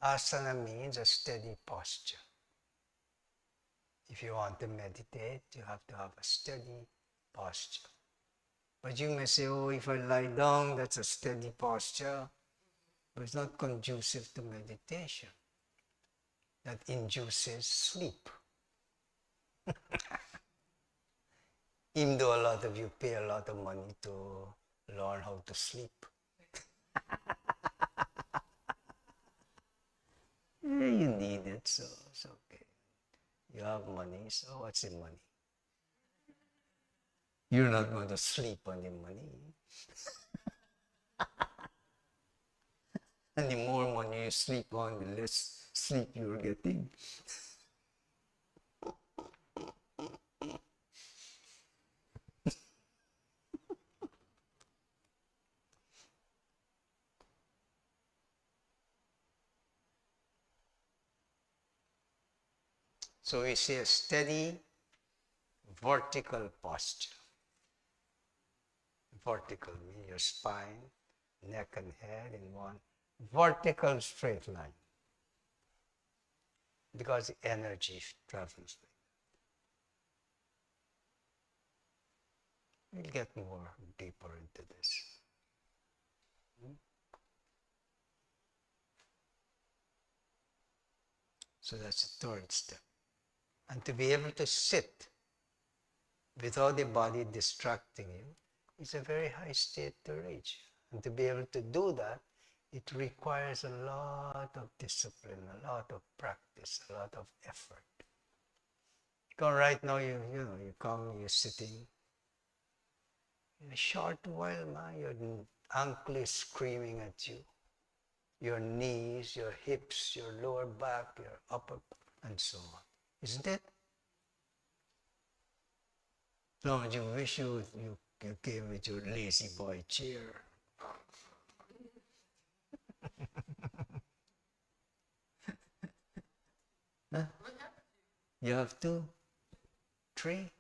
Asana means a steady posture. If you want to meditate, you have to have a steady posture. But you may say, oh, if I lie down, that's a steady posture. But it's not conducive to meditation. That induces sleep. Even though a lot of you pay a lot of money to learn how to sleep. Yeah, you need it, so it's okay. You have money, so what's the money? You're not going to sleep on the money. And the more money you sleep on, the less sleep you're getting. So we see a steady vertical posture. Vertical means your spine, neck and head in one vertical straight line. Because the energy travels like that. We'll get more deeper into this. So that's the third step. And to be able to sit without the body distracting you is a very high state to reach. And to be able to do that, it requires a lot of discipline, a lot of practice, a lot of effort. Because right now, you come, you're sitting. In a short while, man, your ankle is screaming at you. Your knees, your hips, your lower back, your upper, and so on. Isn't it? So you wish you came with your lazy boy chair. Huh? You have 2, 3.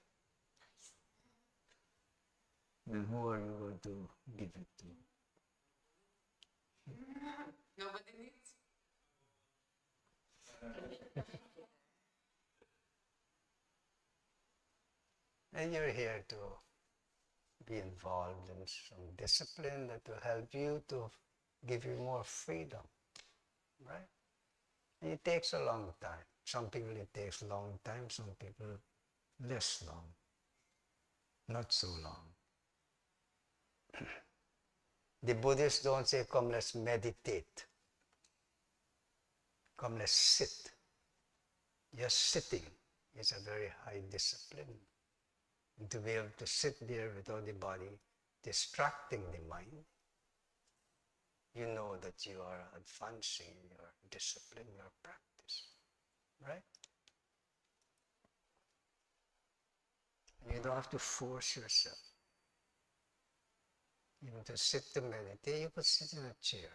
Then who are you going to give it to? Nobody needs. And you're here to be involved in some discipline that will help you to give you more freedom, right? And it takes a long time. Some people it takes a long time, some people less long, not so long. The Buddhists don't say, come let's meditate. Come let's sit. Just sitting is a very high discipline. And to be able to sit there without the body distracting the mind, you know that you are advancing your discipline, your practice, right? And you don't have to force yourself. Even to sit to meditate, you could sit in a chair.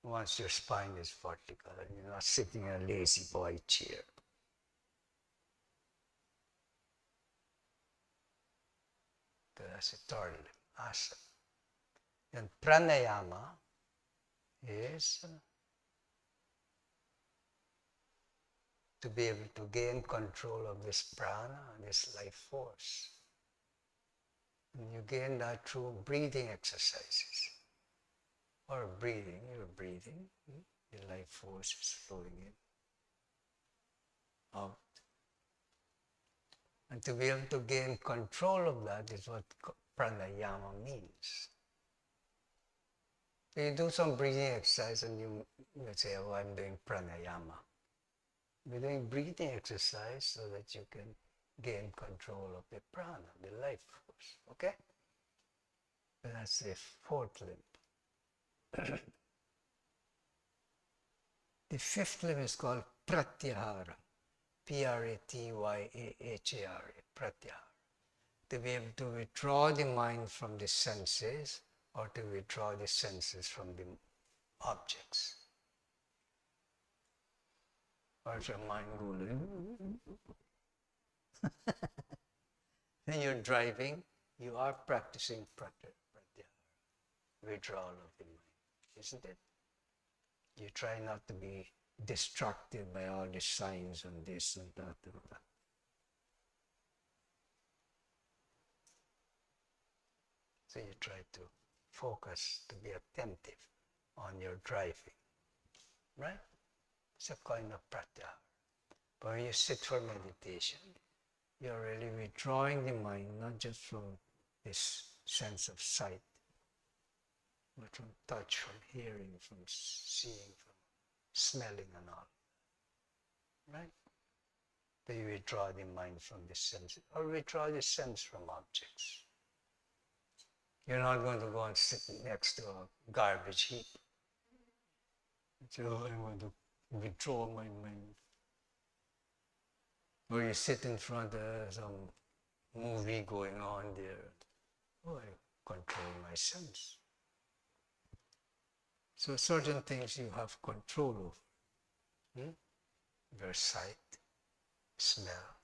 Once your spine is vertical and you're not sitting in a lazy boy chair. That's a third limb, asana. And pranayama is to be able to gain control of this prana, this life force. And you gain that through breathing exercises. Or breathing, you're breathing, your life force is flowing in, out. And to be able to gain control of that is what pranayama means. So you do some breathing exercise and you say, oh, I'm doing pranayama. You're doing breathing exercise so that you can gain control of the prana, the life force. Okay? So that's the fourth limb. The fifth limb is called pratyahara. Pratyahara. Pratyahara. To be able to withdraw the mind from the senses or to withdraw the senses from the objects. Or your mind going. When you're driving, you are practicing pratyahara, withdrawal of the mind, isn't it? You try not to be distracted by all the signs and this and that and that. So you try to focus, to be attentive on your driving, right? It's a kind of pratyahara. But when you sit for meditation, you're really withdrawing the mind, not just from this sense of sight, but from touch, from hearing, from seeing, from smelling and all. Right? So you withdraw the mind from the senses, or withdraw the sense from objects. You're not going to go and sit next to a garbage heap. So I want to withdraw my mind. Or you sit in front of some movie going on there. Oh, I control my sense. So certain things you have control over. Your sight, smell,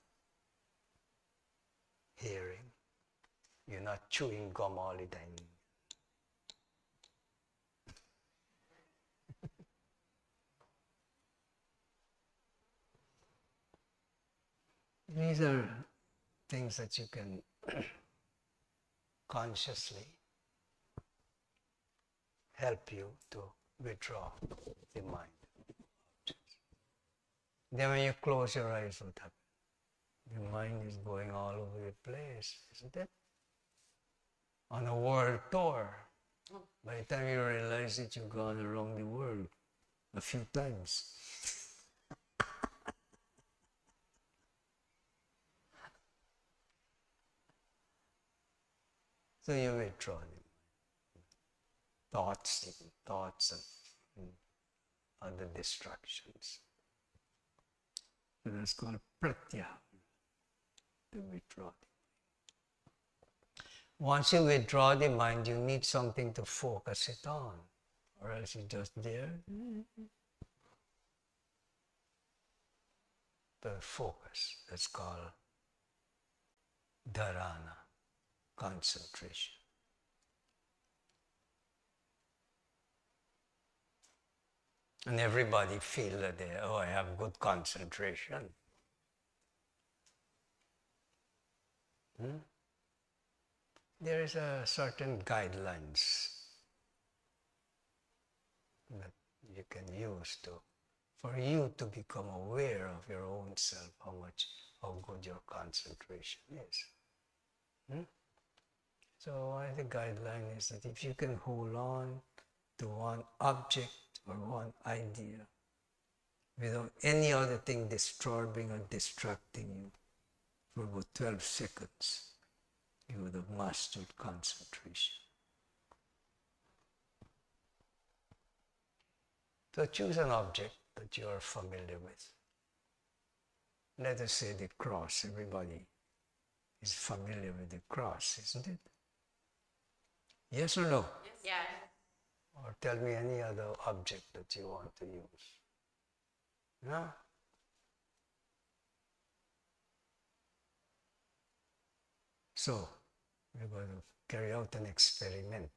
hearing. You're not chewing gum all the time. These are things that you can consciously help you to withdraw the mind. Then when you close your eyes, what happens? Your mind is going all over the place, isn't it? On a world tour. By the time you realize it, you've gone around the world a few times. So you withdraw them. Thoughts and other distractions. So that's called pratyahara, to withdraw the mind. Once you withdraw the mind, you need something to focus it on, or else it's just there. The focus, that's called dharana, concentration. And everybody feel that I have good concentration. There is a certain guidelines that you can use for you to become aware of your own self, how good your concentration is. So one of the guidelines is that if you can hold on to one object or one idea without any other thing disturbing or distracting you for about 12 seconds, you would have mastered concentration. So choose an object that you are familiar with. Let us say the cross. Everybody is familiar with the cross, isn't it? Yes or no? Yes. Or tell me any other object that you want to use. Yeah? So, we're going to carry out an experiment.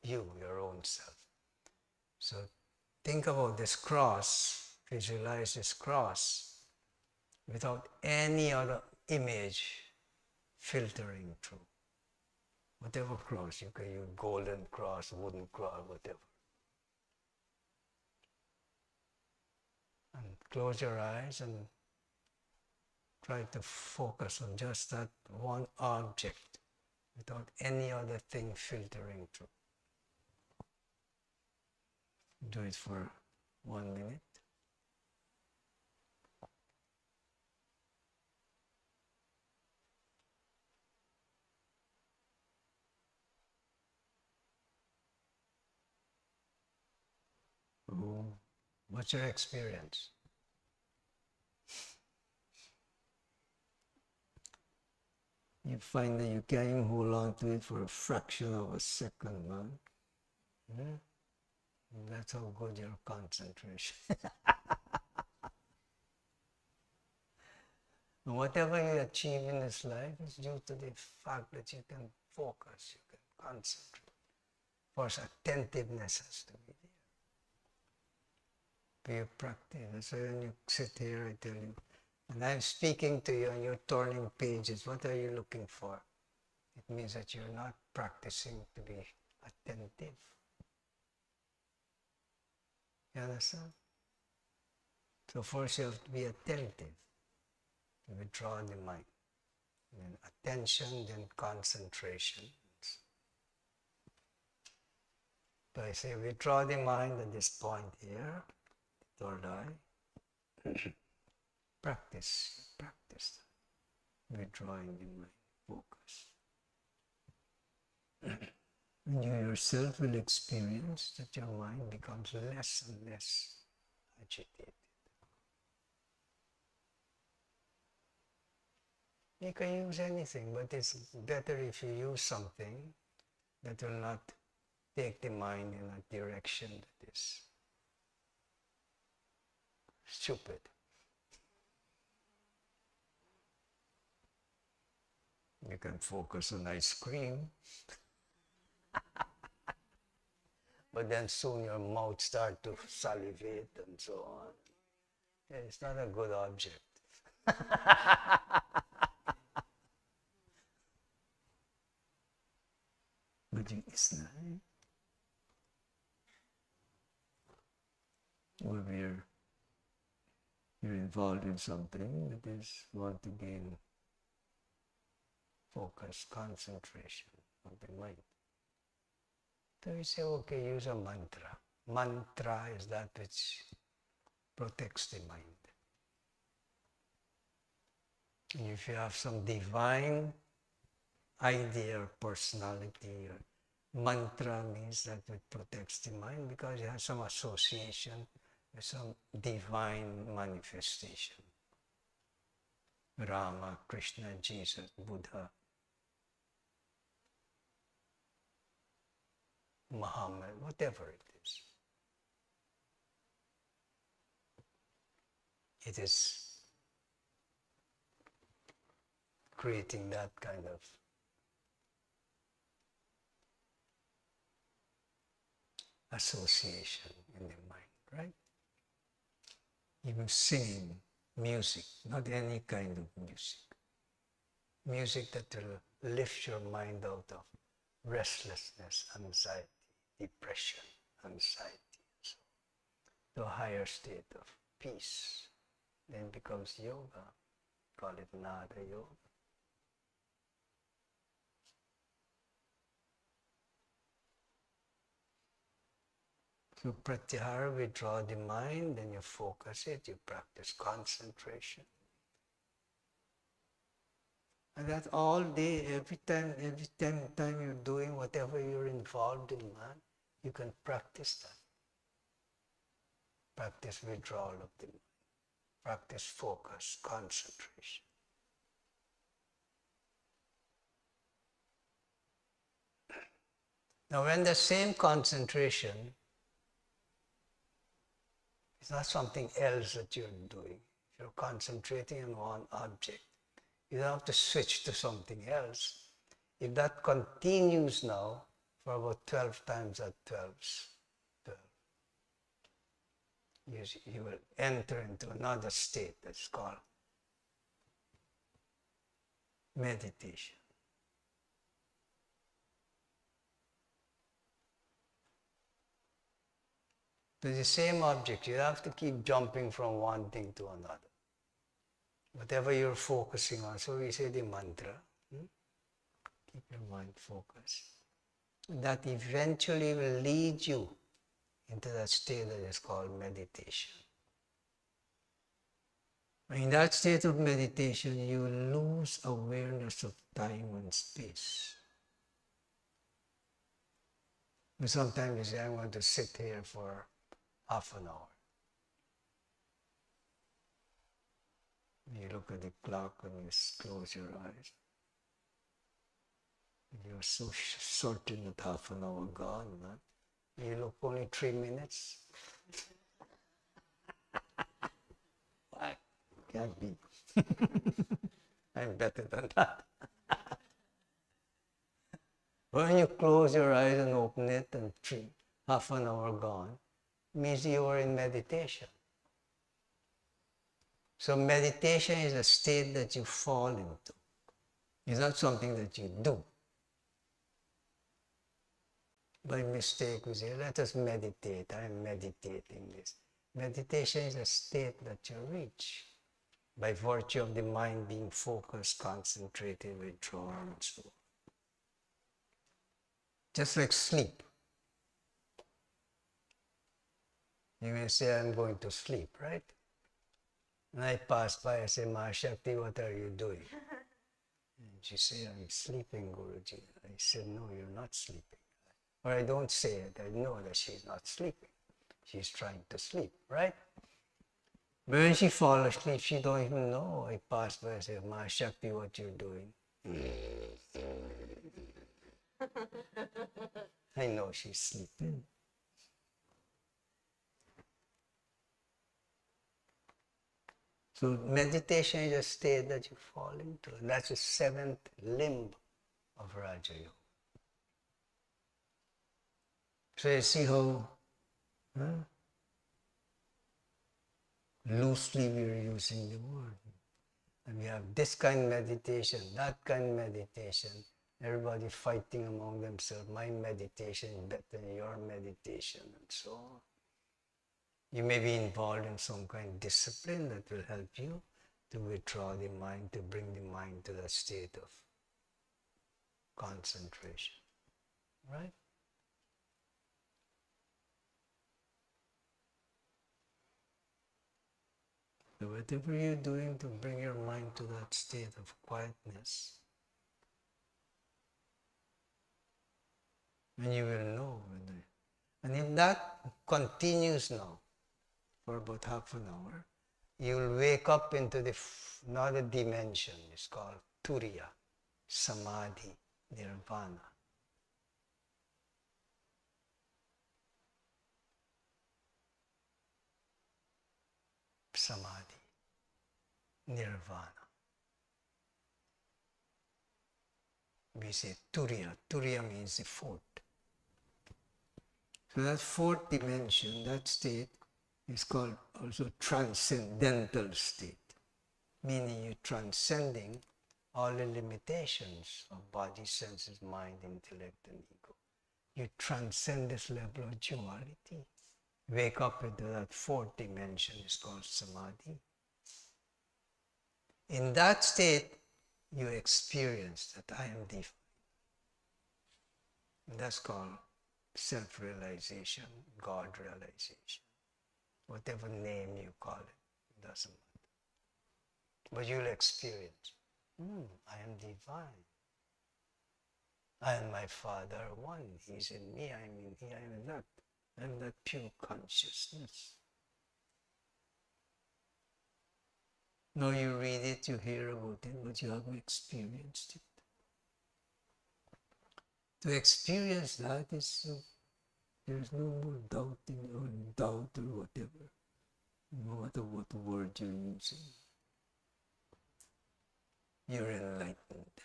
You, your own self. So, think about this cross, visualize this cross without any other image filtering through. Whatever cross, you can use golden cross, wooden cross, whatever. And close your eyes and try to focus on just that one object without any other thing filtering through. Do it for 1 minute. What's your experience? You find that you can't even hold on to it for a fraction of a second, man. That's how good your concentration. And whatever you achieve in this life is due to the fact that you can focus, you can concentrate. First, attentiveness has to be there. Be a practice. So when you sit here, I tell you, and I'm speaking to you and you're turning pages, what are you looking for? It means that you're not practicing to be attentive. You understand? So first you have to be attentive, to withdraw the mind. Then attention, then concentration. So I say withdraw the mind at this point here, third eye. Practice, withdrawing the mind, focus. And you yourself will experience that your mind becomes less and less agitated. You can use anything, but it's better if you use something that will not take the mind in a direction that is stupid. You can focus on ice cream, but then soon your mouth starts to salivate and so on. Yeah, it's not a good object. But it's not. When you're involved in something that is want to gain focus, concentration of the mind. So we say, okay, use a mantra. Mantra is that which protects the mind. And if you have some divine idea or personality, or mantra means that it protects the mind because it has some association with some divine manifestation. Rama, Krishna, Jesus, Buddha, Muhammad, whatever it is. It is creating that kind of association in the mind, right? Even singing, music, not any kind of music. Music that will lift your mind out of restlessness, anxiety, depression, anxiety, so to a higher state of peace. Then becomes yoga. Call it Nada Yoga. So pratyahara, withdraw the mind, then you focus it, you practice concentration. And that all day, every time you're doing whatever you're involved in, man, you can practice that. Practice withdrawal of the mind. Practice focus, concentration. Now when the same concentration is not something else that you're doing, you're concentrating on one object, you don't have to switch to something else. If that continues now for about 12 times at 12s, 12, you will enter into another state that's called meditation. To the same object, you have to keep jumping from one thing to another. Whatever you're focusing on, so we say the mantra, keep your mind focused. That eventually will lead you into that state that is called meditation. In that state of meditation, you lose awareness of time and space. And sometimes you say, I'm going to sit here for half an hour. You look at the clock and you close your eyes. You're so certain that half an hour gone, man. You look only 3 minutes. Why? Can't be. I'm better than that. When you close your eyes and open it and half an hour gone, means you are in meditation. So meditation is a state that you fall into. It's not something that you do. By mistake, we say, let us meditate. I'm meditating this. Meditation is a state that you reach by virtue of the mind being focused, concentrated, withdrawn, and so on. Just like sleep. You may say, I'm going to sleep, right? And I pass by, I say, Ma Shakti, what are you doing? And she said, I'm sleeping, Guruji. I said, no, you're not sleeping. Or I don't say it, I know that she's not sleeping. She's trying to sleep, right? But when she falls asleep, she don't even know. I pass by, I say, Ma Shakti, what you're doing? I know she's sleeping. So meditation is a state that you fall into. That's the 7th limb of Raja Yoga. So you see how loosely we are using the word. And we have this kind of meditation, that kind of meditation. Everybody fighting among themselves. My meditation is better than your meditation, and so on. You may be involved in some kind of discipline that will help you to withdraw the mind, to bring the mind to that state of concentration. Right? So whatever you're doing to bring your mind to that state of quietness, and you will know. And if that continues now for about half an hour, you will wake up into another dimension. It's called Turiya, Samadhi, Nirvana. Samadhi, Nirvana. We say Turiya. Turiya means the 4th. So that 4th dimension, that state, is called also transcendental state, meaning you're transcending all the limitations of body, senses, mind, intellect, and ego. You transcend this level of duality. Wake up into that 4th dimension, is called Samadhi. In that state, you experience that I am divine. And that's called self-realization, God realization. Whatever name you call it, doesn't matter. But you'll experience, I am divine. I and my Father are one. He's in me, I am in He, I am in that. I am that pure consciousness. No, you read it, you hear about it, but you haven't experienced it. To experience that is, there's no more doubting or doubt or whatever, no matter what word you're using. You're enlightened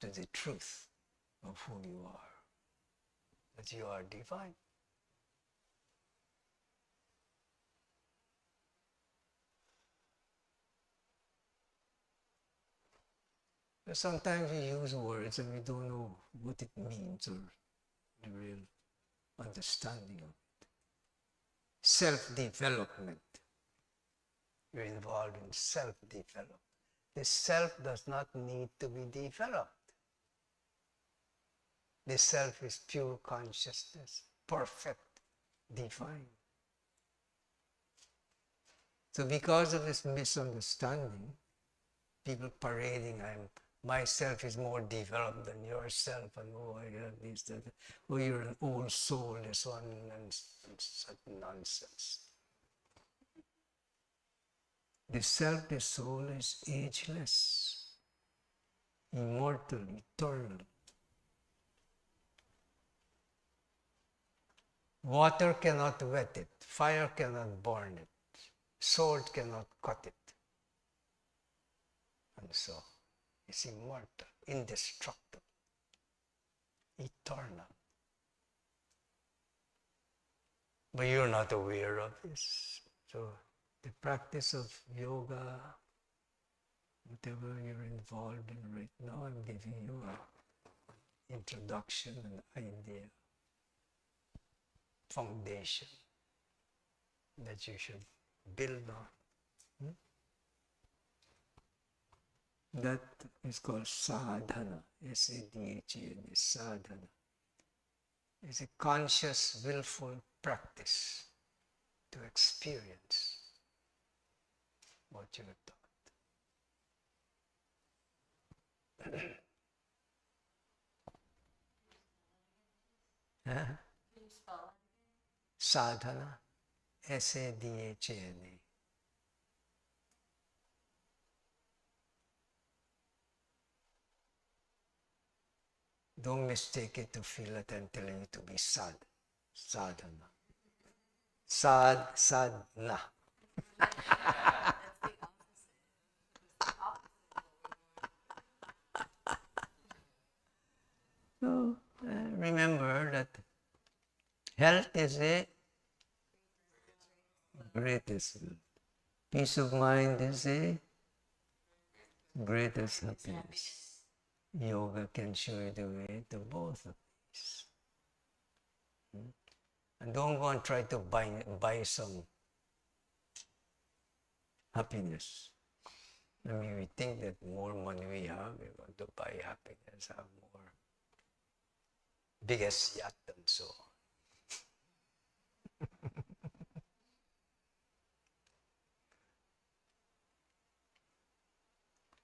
to the truth of who you are, that you are divine. Sometimes we use words and we don't know what it means or the real understanding of it. Self-development. You're involved in self-development. The self does not need to be developed. The self is pure consciousness, perfect, divine. So because of this misunderstanding, people parading, myself is more developed than yourself, and oh, I have this, that, oh, you're an old soul, this one, and such nonsense. The self, the soul is ageless, immortal, eternal. Water cannot wet it, fire cannot burn it, sword cannot cut it. And so, it's immortal, indestructible, eternal. But you're not aware of this. So the practice of yoga, whatever you're involved in right now, I'm giving you an introduction, an idea, foundation that you should build on. That is called sadhana, S-A-D-H-A-N, sadhana. It's a conscious, willful practice to experience what you're taught. Huh? Sadhana, S-A-D-H-A-N-A. Don't mistake it to feel that I'm telling you to be sad. Sadhana. Sadhana. So remember that health is the greatest good. Peace of mind is the greatest happiness. Yoga can show you the way to both of these. And don't go and try to buy some happiness. I mean, we think that more money we have, we want to buy happiness, have more biggest yacht and so on.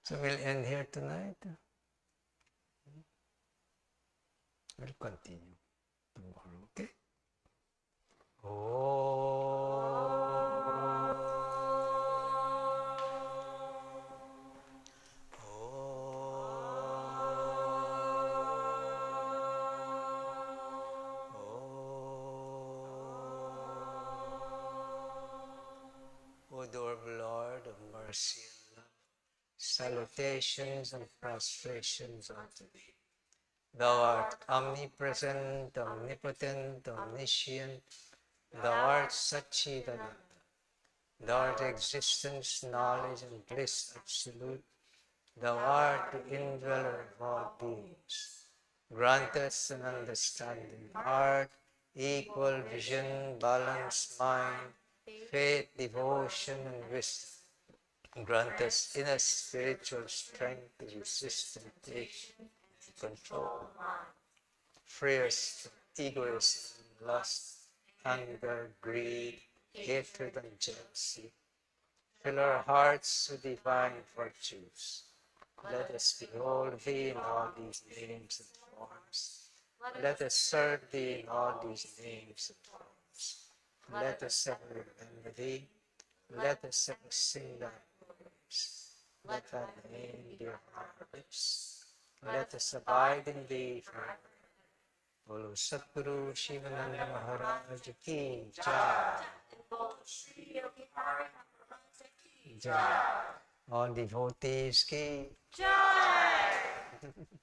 So we'll end here tonight. We'll continue tomorrow, okay? O door of Lord of mercy and love, salutations and prostrations unto thee. Thou art omnipresent, omnipotent, omniscient. Thou art Satchidananda. Thou art existence, knowledge, and bliss absolute. Thou art the indweller of all beings. Grant us an understanding heart, equal vision, balanced mind, faith, devotion, and wisdom. Grant us inner spiritual strength to resist temptation and control. Free us from egoism, lust, anger, greed, hatred, and jealousy. Fill our hearts with divine virtues. Let us behold Thee in all these names and forms. Let us serve Thee in all these names and forms. Let us ever remember Thee. Let us ever sing Thy praise. Let Thy name be on our lips. Let us abide in thee forever. Bolo Satguru Shivananda Maharaj Ki Jai. Shri Yogi Hari Jai. All devotees ki Jai.